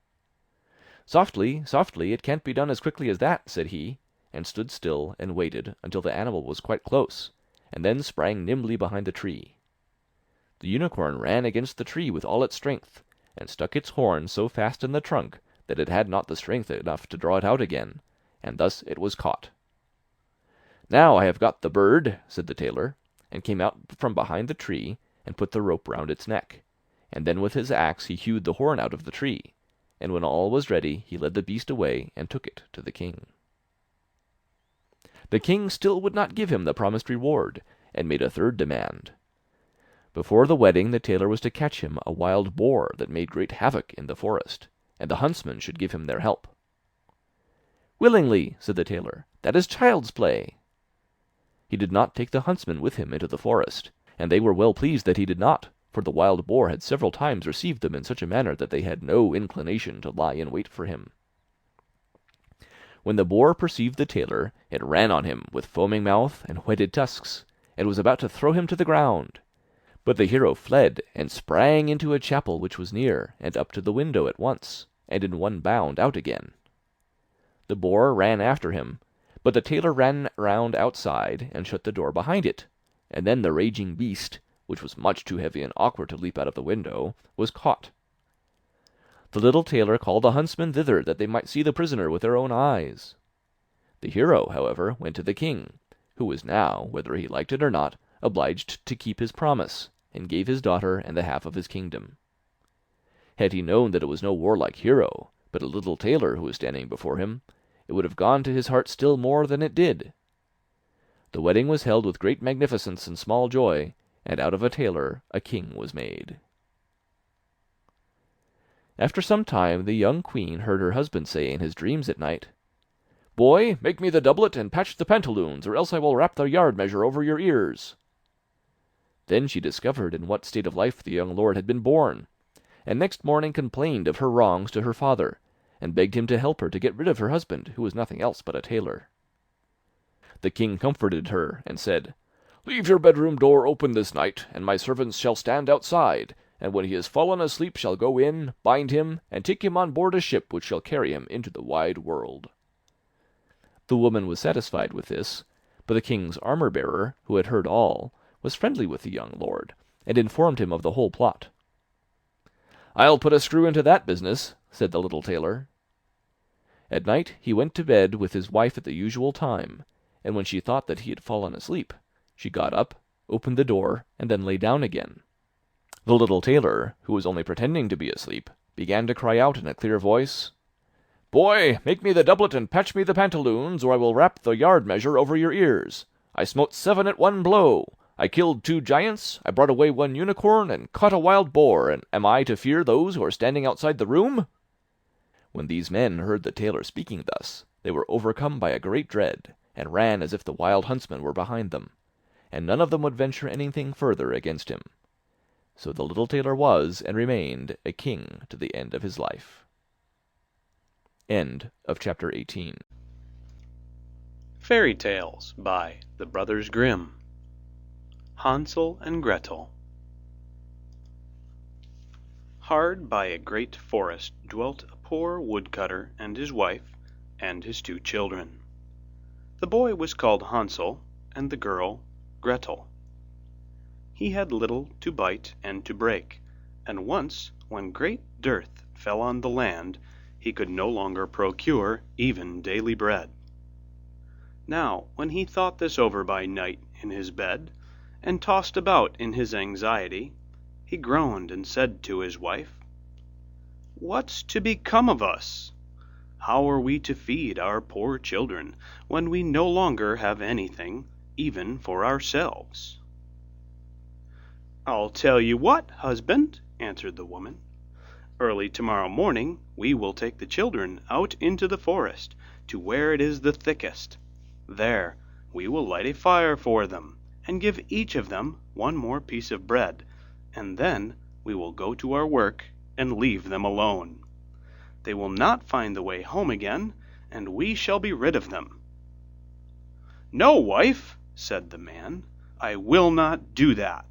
"Softly, softly, it can't be done as quickly as that," said he, and stood still and waited until the animal was quite close, and then sprang nimbly behind the tree. the unicorn ran against the tree with all its strength, and stuck its horn so fast in the trunk that it had not the strength enough to draw it out again, and thus it was caught. "Now I have got the bird," said the tailor, and came out from behind the tree, and put the rope round its neck, and then with his axe he hewed the horn out of the tree, and when all was ready he led the beast away and took it to the king. The king still would not give him the promised reward, and made a third demand. Before the wedding the tailor was to catch him a wild boar that made great havoc in the forest, and the huntsmen should give him their help. "Willingly," said the tailor, "that is child's play." He did not take the huntsmen with him into the forest, and they were well pleased that he did not, for the wild boar had several times received them in such a manner that they had no inclination to lie in wait for him. When the boar perceived the tailor, it ran on him with foaming mouth and whetted tusks, and was about to throw him to the ground. But the hero fled, and sprang into a chapel which was near, and up to the window at once, and in one bound out again. The boar ran after him, but the tailor ran round outside, and shut the door behind it, and then the raging beast, which was much too heavy and awkward to leap out of the window, was caught. The little tailor called the huntsmen thither, that they might see the prisoner with their own eyes. The hero, however, went to the king, who was now, whether he liked it or not, obliged to keep his promise, and gave his daughter and the half of his kingdom. Had he known that it was no warlike hero, but a little tailor who was standing before him, it would have gone to his heart still more than it did. The wedding was held with great magnificence and small joy, and out of a tailor a king was made. After some time the young queen heard her husband say in his dreams at night, "Boy, make me the doublet and patch the pantaloons, or else I will wrap the yard measure over your ears." Then she discovered in what state of life the young lord had been born, and next morning complained of her wrongs to her father, and begged him to help her to get rid of her husband, who was nothing else but a tailor. The king comforted her, and said, "Leave your bedroom door open this night, and my servants shall stand outside, and when he has fallen asleep shall go in, bind him, and take him on board a ship which shall carry him into the wide world." The woman was satisfied with this, but the king's armor-bearer, who had heard all, was friendly with the young lord, and informed him of the whole plot. "I'll put a screw into that business," said the little tailor. At night he went to bed with his wife at the usual time, and when she thought that he had fallen asleep, she got up, opened the door, and then lay down again. The little tailor, who was only pretending to be asleep, began to cry out in a clear voice, "Boy, make me the doublet and patch me the pantaloons, or I will wrap the yard measure over your ears. I smote 7 at one blow. I killed 2 giants, I brought away 1 unicorn, and caught a wild boar, and am I to fear those who are standing outside the room?" When these men heard the tailor speaking thus, they were overcome by a great dread, and ran as if the wild huntsmen were behind them, and none of them would venture anything further against him. So the little tailor was, and remained, a king to the end of his life. End of chapter 18. Fairy Tales by the Brothers Grimm. Hansel and Gretel. Hard by a great forest dwelt a poor woodcutter and his wife and his 2 children. The boy was called Hansel, and the girl Gretel. He had little to bite and to break, and once, when great dearth fell on the land, he could no longer procure even daily bread. Now, when he thought this over by night in his bed, and tossed about in his anxiety, he groaned and said to his wife, "What's to become of us? How are we to feed our poor children when we no longer have anything, even for ourselves?" "I'll tell you what, husband," answered the woman. "Early tomorrow morning we will take the children out into the forest, to where it is the thickest. There we will light a fire for them, and give each of them 1 more piece of bread, and then we will go to our work and leave them alone. They will not find the way home again, and we shall be rid of them." "No, wife," said the man, "I will not do that.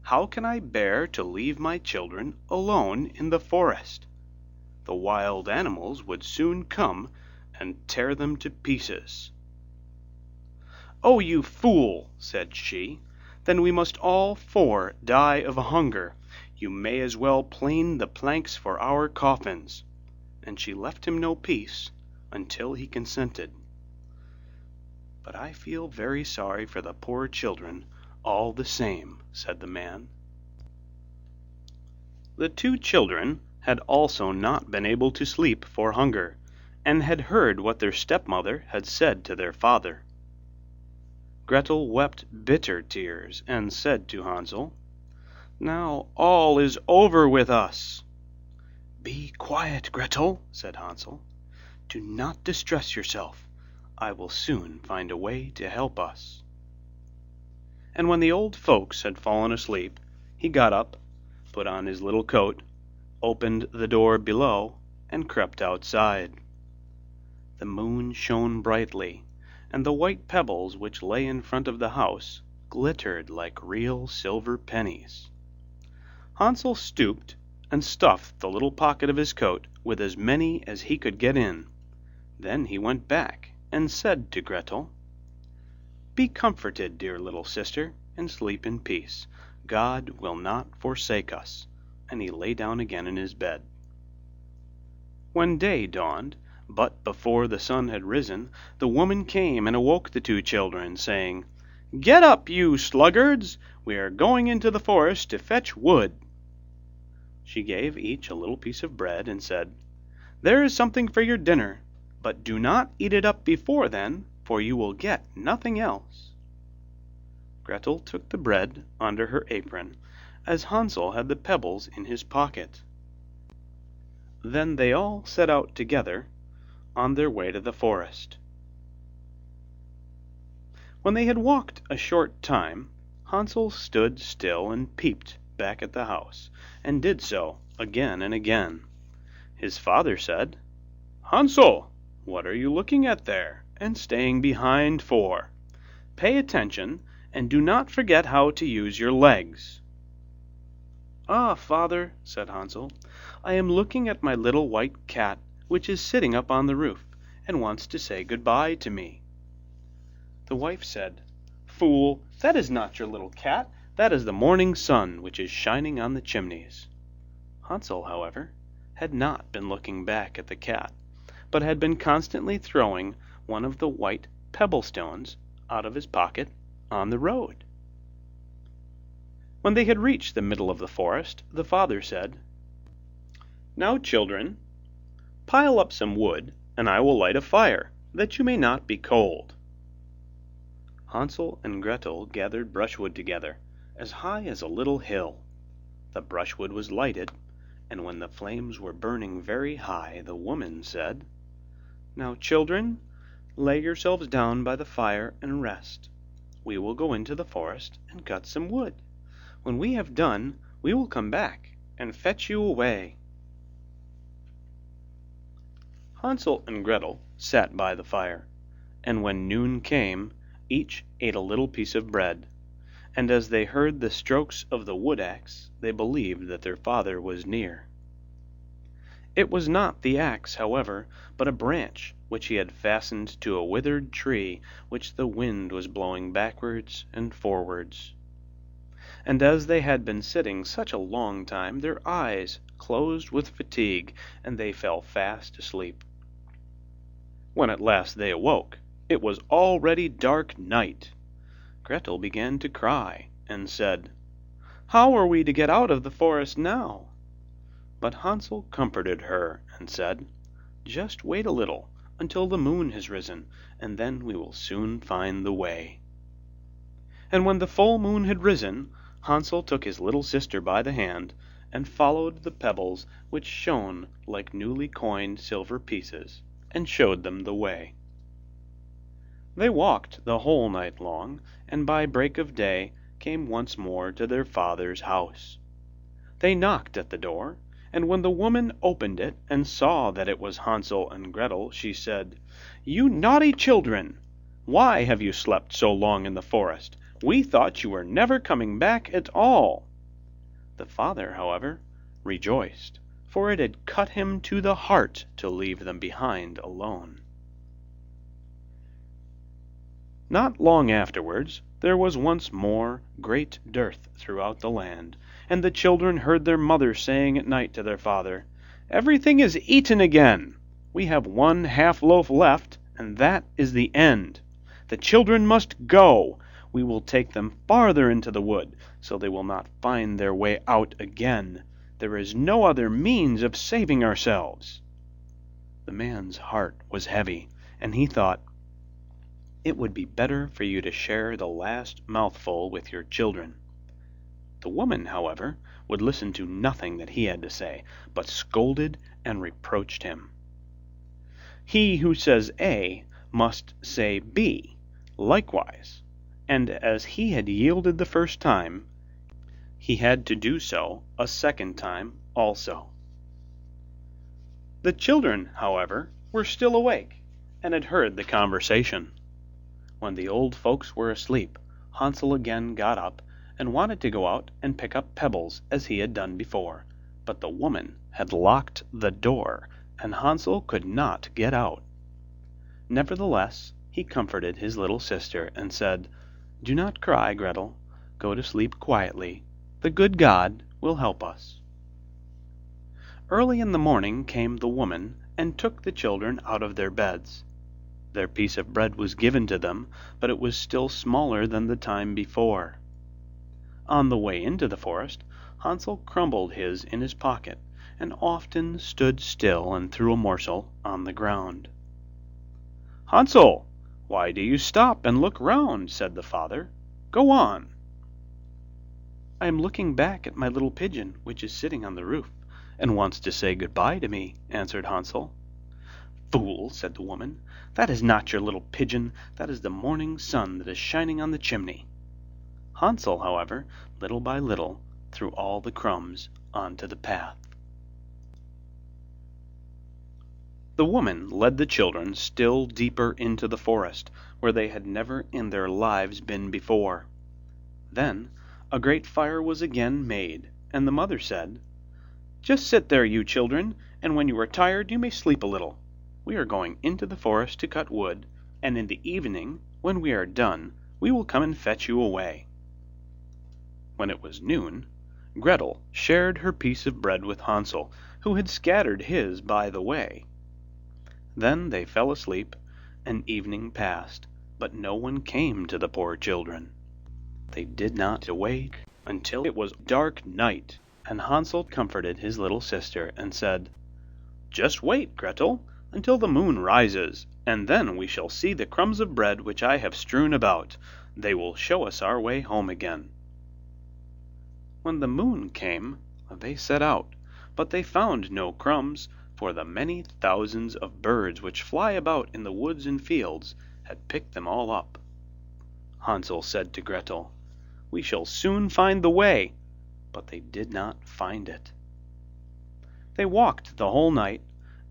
How can I bear to leave my children alone in the forest? The wild animals would soon come and tear them to pieces." "Oh, you fool!" said she. then we must all four die of hunger. You may as well plane the planks for our coffins." And she left him no peace until he consented. "But I feel very sorry for the poor children, all the same," said the man. The two children had also not been able to sleep for hunger, and had heard what their stepmother had said to their father. Gretel wept bitter tears, and said to Hansel, "Now all is over with us." "Be quiet, Gretel," said Hansel. "Do not distress yourself. I will soon find a way to help us." And when the old folks had fallen asleep, he got up, put on his little coat, opened the door below, and crept outside. The moon shone brightly, and the white pebbles which lay in front of the house glittered like real silver pennies. Hansel stooped and stuffed the little pocket of his coat with as many as he could get in. Then he went back and said to Gretel, "Be comforted, dear little sister, and sleep in peace. God will not forsake us." And he lay down again in his bed. When day dawned, but before the sun had risen, the woman came and awoke the two children, saying, "Get up, you sluggards! We are going into the forest to fetch wood." She gave each a little piece of bread, and said, "There is something for your dinner, but do not eat it up before then, for you will get nothing else." Gretel took the bread under her apron, as Hansel had the pebbles in his pocket. Then they all set out together on their way to the forest. When they had walked a short time, Hansel stood still and peeped back at the house, and did so again and again. His father said, "Hansel, what are you looking at there, and staying behind for? Pay attention, and do not forget how to use your legs." "Ah, father," said Hansel, "I am looking at my little white cat, which is sitting up on the roof, and wants to say good-bye to me." The wife said, "Fool, that is not your little cat, that is the morning sun which is shining on the chimneys." Hansel, however, had not been looking back at the cat, but had been constantly throwing one of the white pebble-stones out of his pocket on the road. When they had reached the middle of the forest, the father said, "Now, children, pile up some wood, and I will light a fire, that you may not be cold." Hansel and Gretel gathered brushwood together, as high as a little hill. The brushwood was lighted, and when the flames were burning very high, the woman said, "Now, children, lay yourselves down by the fire and rest. We will go into the forest and cut some wood. When we have done, we will come back and fetch you away." Hansel and Gretel sat by the fire, and when noon came, each ate a little piece of bread, and as they heard the strokes of the wood axe, they believed that their father was near. It was not the axe, however, but a branch which he had fastened to a withered tree which the wind was blowing backwards and forwards. And as they had been sitting such a long time, their eyes closed with fatigue, and they fell fast asleep. When at last they awoke, it was already dark night. Gretel began to cry, and said, "How are we to get out of the forest now?" But Hansel comforted her, and said, "Just wait a little, until the moon has risen, and then we will soon find the way." And when the full moon had risen, Hansel took his little sister by the hand, and followed the pebbles which shone like newly coined silver pieces, and showed them the way. They walked the whole night long, and by break of day came once more to their father's house. They knocked at the door, and when the woman opened it and saw that it was Hansel and Gretel, she said, "You naughty children! Why have you slept so long in the forest? We thought you were never coming back at all." The father, however, rejoiced, for it had cut him to the heart to leave them behind alone. Not long afterwards, there was once more great dearth throughout the land, and the children heard their mother saying at night to their father, "Everything is eaten again. We have 1/2 loaf left, and that is the end. The children must go. We will take them farther into the wood, so they will not find their way out again. There is no other means of saving ourselves." The man's heart was heavy, and he thought, "It would be better for you to share the last mouthful with your children." The woman, however, would listen to nothing that he had to say, but scolded and reproached him. He who says A must say B likewise, and as he had yielded the first time, he had to do so a second time also. The children, however, were still awake, and had heard the conversation. When the old folks were asleep, Hansel again got up, and wanted to go out and pick up pebbles as he had done before, but the woman had locked the door, and Hansel could not get out. Nevertheless, he comforted his little sister, and said, "Do not cry, Gretel. Go to sleep quietly. The good God will help us." Early in the morning came the woman, and took the children out of their beds. Their piece of bread was given to them, but it was still smaller than the time before. On the way into the forest, Hansel crumbled his in his pocket, and often stood still and threw a morsel on the ground. "Hansel, why do you stop and look round?" said the father. "Go on." "I am looking back at my little pigeon, which is sitting on the roof, and wants to say good-bye to me," answered Hansel. "Fool," said the woman, "that is not your little pigeon, that is the morning sun that is shining on the chimney." Hansel, however, little by little, threw all the crumbs onto the path. The woman led the children still deeper into the forest, where they had never in their lives been before. Then a great fire was again made, and the mother said, "Just sit there, you children, and when you are tired you may sleep a little. We are going into the forest to cut wood, and in the evening, when we are done, we will come and fetch you away." When it was noon, Gretel shared her piece of bread with Hansel, who had scattered his by the way. Then they fell asleep, and evening passed, but no one came to the poor children. They did not awake until it was dark night, and Hansel comforted his little sister and said, "Just wait, Gretel, until the moon rises, and then we shall see the crumbs of bread which I have strewn about. They will show us our way home again." When the moon came, they set out, but they found no crumbs, for the many thousands of birds which fly about in the woods and fields had picked them all up. Hansel said to Gretel, "We shall soon find the way," but they did not find it. They walked the whole night,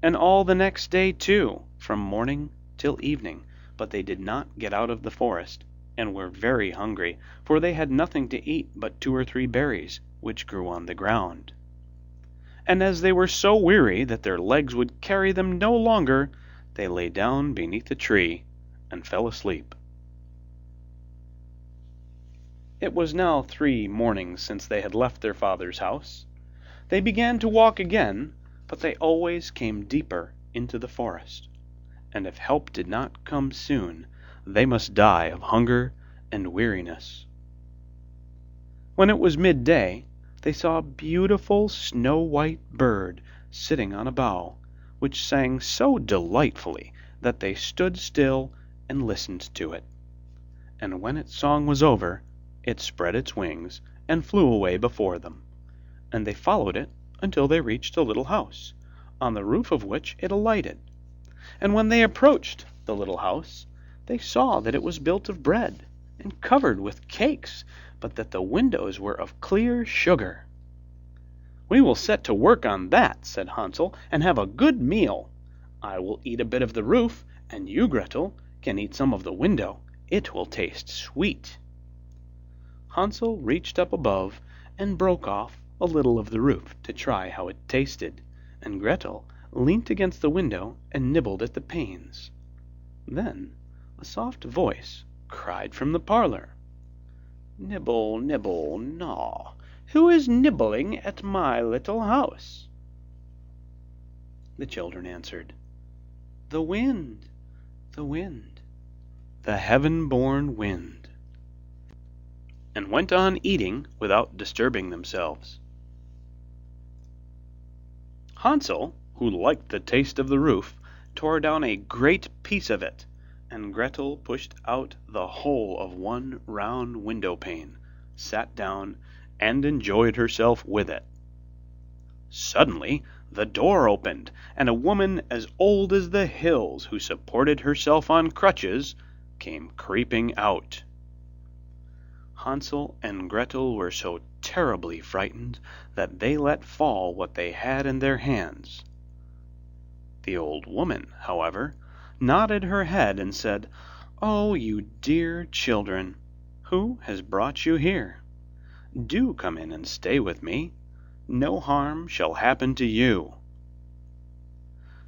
and all the next day too, from morning till evening, but they did not get out of the forest, and were very hungry, for they had nothing to eat but 2 or 3 berries, which grew on the ground. And as they were so weary that their legs would carry them no longer, they lay down beneath a tree and fell asleep. It was now 3 mornings since they had left their father's house. They began to walk again, but they always came deeper into the forest, and if help did not come soon, they must die of hunger and weariness. When it was midday, they saw a beautiful snow-white bird sitting on a bough, which sang so delightfully that they stood still and listened to it. And when its song was over, it spread its wings and flew away before them, and they followed it until they reached a little house, on the roof of which it alighted. And when they approached the little house, they saw that it was built of bread, and covered with cakes, but that the windows were of clear sugar. "We will set to work on that," said Hansel, "and have a good meal. I will eat a bit of the roof, and you, Gretel, can eat some of the window. It will taste sweet." Hansel reached up above and broke off a little of the roof to try how it tasted, and Gretel leant against the window and nibbled at the panes. Then a soft voice cried from the parlour, Nibble, nibble, gnaw. Who is nibbling at my little house? The children answered, The wind, the wind, the heaven-born wind, and went on eating without disturbing themselves. Hansel, who liked the taste of the roof, tore down a great piece of it, and Gretel pushed out the whole of one round window pane, sat down, and enjoyed herself with it. Suddenly the door opened, and a woman as old as the hills, who supported herself on crutches, came creeping out. Hansel and Gretel were so terribly frightened that they let fall what they had in their hands. The old woman, however, nodded her head and said, "Oh, you dear children, who has brought you here? Do come in and stay with me. No harm shall happen to you."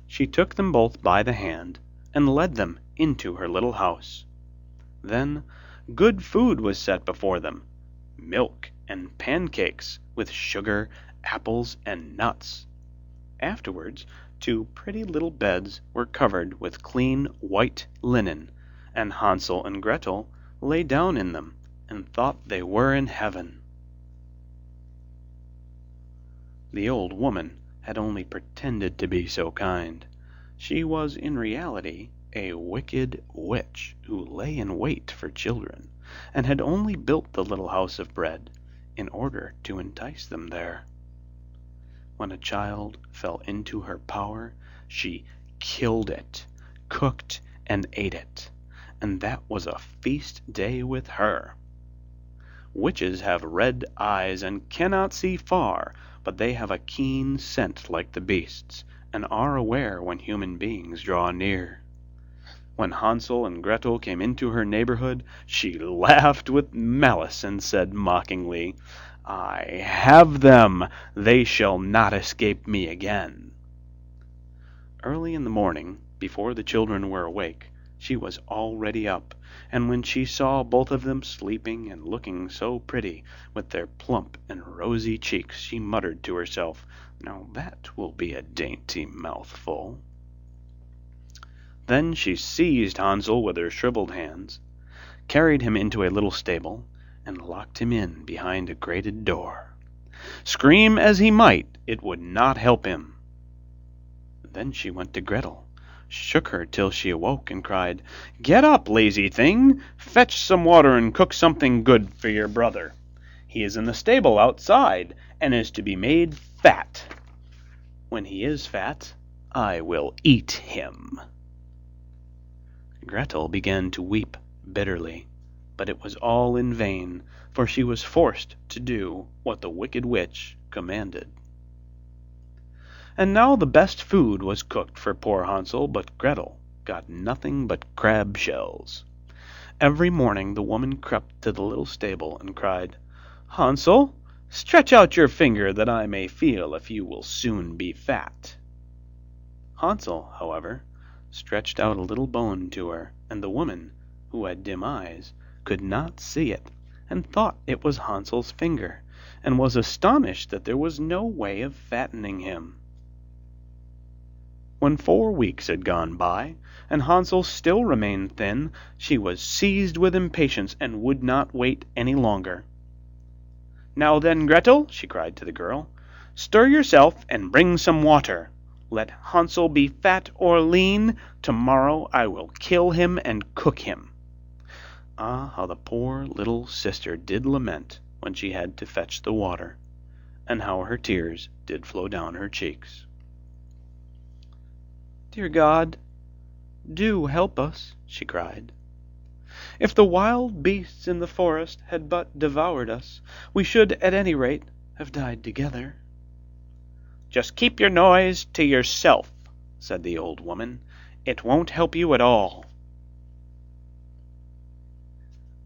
She took them both by the hand and led them into her little house. Then good food was set before them, milk and pancakes with sugar, apples, and nuts. Afterwards, 2 pretty little beds were covered with clean white linen, and Hansel and Gretel lay down in them and thought they were in heaven. The old woman had only pretended to be so kind. She was in reality a wicked witch who lay in wait for children, and had only built the little house of bread in order to entice them there. When a child fell into her power, she killed it, cooked and ate it, and that was a feast day with her. Witches have red eyes and cannot see far, but they have a keen scent like the beasts, and are aware when human beings draw near. When Hansel and Gretel came into her neighborhood, she laughed with malice and said mockingly, "I have them! They shall not escape me again." Early in the morning, before the children were awake, she was already up, and when she saw both of them sleeping and looking so pretty, with their plump and rosy cheeks, she muttered to herself, "Now that will be a dainty mouthful." Then she seized Hansel with her shriveled hands, carried him into a little stable, and locked him in behind a grated door. Scream as he might, it would not help him. Then she went to Gretel, shook her till she awoke, and cried, "Get up, lazy thing! Fetch some water and cook something good for your brother. He is in the stable outside, and is to be made fat. When he is fat, I will eat him." Gretel began to weep bitterly, but it was all in vain, for she was forced to do what the wicked witch commanded. And now the best food was cooked for poor Hansel, but Gretel got nothing but crab shells. Every morning the woman crept to the little stable and cried, "Hansel, stretch out your finger that I may feel if you will soon be fat." Hansel, however, stretched out a little bone to her, and the woman, who had dim eyes, could not see it, and thought it was Hansel's finger, and was astonished that there was no way of fattening him. When 4 weeks had gone by, and Hansel still remained thin, she was seized with impatience and would not wait any longer. "Now then, Gretel," she cried to the girl, "stir yourself and bring some water. Let Hansel be fat or lean, tomorrow I will kill him and cook him." Ah, how the poor little sister did lament when she had to fetch the water, and how her tears did flow down her cheeks. "Dear God, do help us," she cried. "If the wild beasts in the forest had but devoured us, we should at any rate have died together." "Just keep your noise to yourself," said the old woman. "It won't help you at all."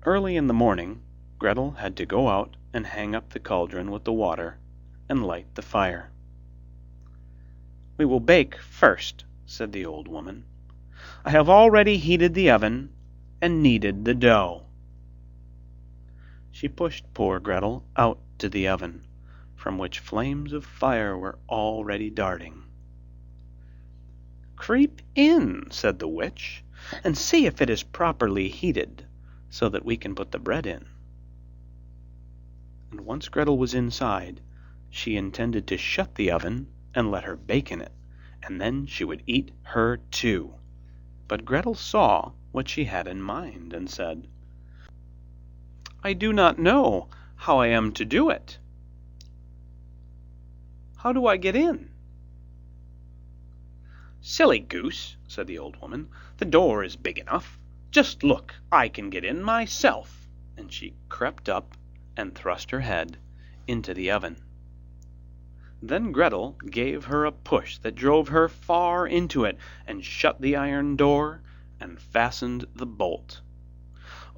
Early in the morning, Gretel had to go out and hang up the cauldron with the water, and light the fire. "We will bake first," said the old woman. "I have already heated the oven and kneaded the dough." she pushed poor Gretel out to the oven, from which flames of fire were already darting. "Creep in," said the witch, "and see if it is properly heated, so that we can put the bread in." And once Gretel was inside, she intended to shut the oven and let her bake in it, and then she would eat her too. But Gretel saw what she had in mind, and said, "I do not know how I am to do it. How do I get in?" "Silly goose," said the old woman, "the door is big enough. Just look, I can get in myself." And she crept up and thrust her head into the oven. Then Gretel gave her a push that drove her far into it, and shut the iron door and fastened the bolt.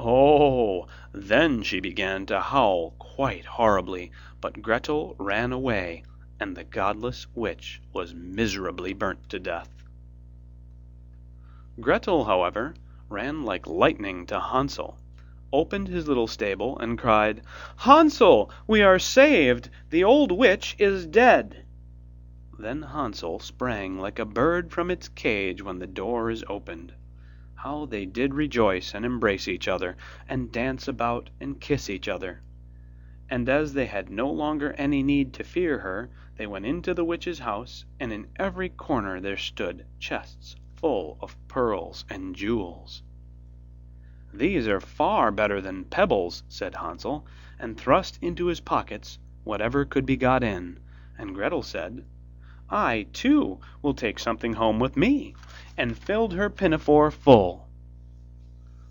Oh, then she began to howl quite horribly, but Gretel ran away, and the godless witch was miserably burnt to death. Gretel, however, ran like lightning to Hansel, opened his little stable, and cried, "Hansel, we are saved! The old witch is dead!" Then Hansel sprang like a bird from its cage when the door is opened. How they did rejoice and embrace each other, and dance about and kiss each other. And as they had no longer any need to fear her, they went into the witch's house, and in every corner there stood chests full of pearls and jewels. "These are far better than pebbles," said Hansel, and thrust into his pockets whatever could be got in. And Gretel said, "I, too, will take something home with me," and filled her pinafore full.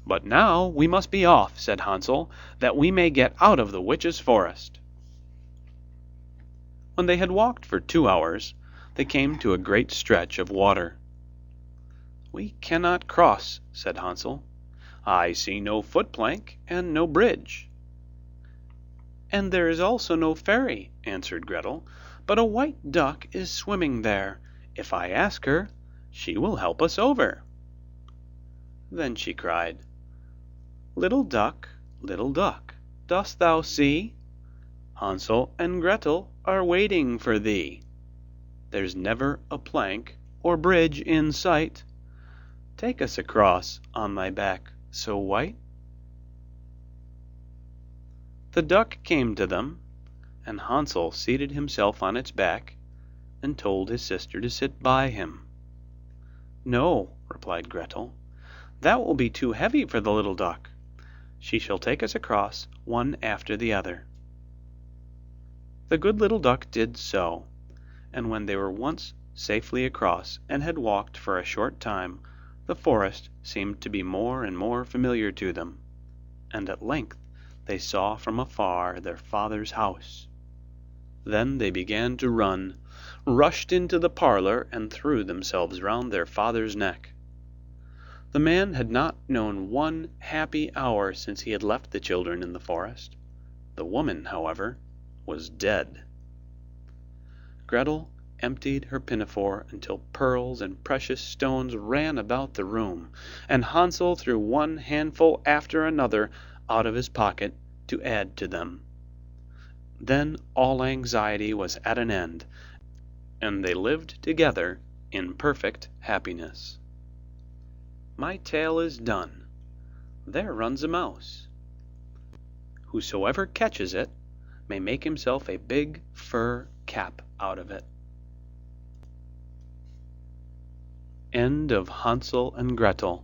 "But now we must be off," said Hansel, "that we may get out of the witch's forest." When they had walked for 2 hours, they came to a great stretch of water. "We cannot cross," said Hansel. "I see no foot-plank and no bridge." "And there is also no ferry," answered Gretel, "but a white duck is swimming there. If I ask her, she will help us over." Then she cried, little duck, dost thou see? Hansel and Gretel are waiting for thee. There's never a plank or bridge in sight. Take us across on thy back so white." The duck came to them, and Hansel seated himself on its back, and told his sister to sit by him. "No," replied Gretel, "that will be too heavy for the little duck. She shall take us across one after the other." The good little duck did so, and when they were once safely across, and had walked for a short time, the forest seemed to be more and more familiar to them, and at length they saw from afar their father's house. Then they began to run, rushed into the parlour, and threw themselves round their father's neck. The man had not known one happy hour since he had left the children in the forest. The woman, however, was dead. Gretel emptied her pinafore until pearls and precious stones ran about the room, and Hansel threw one handful after another out of his pocket to add to them. Then all anxiety was at an end, and they lived together in perfect happiness. My tale is done. There runs a mouse. Whosoever catches it may make himself a big fur cap out of it. End of Hansel and Gretel,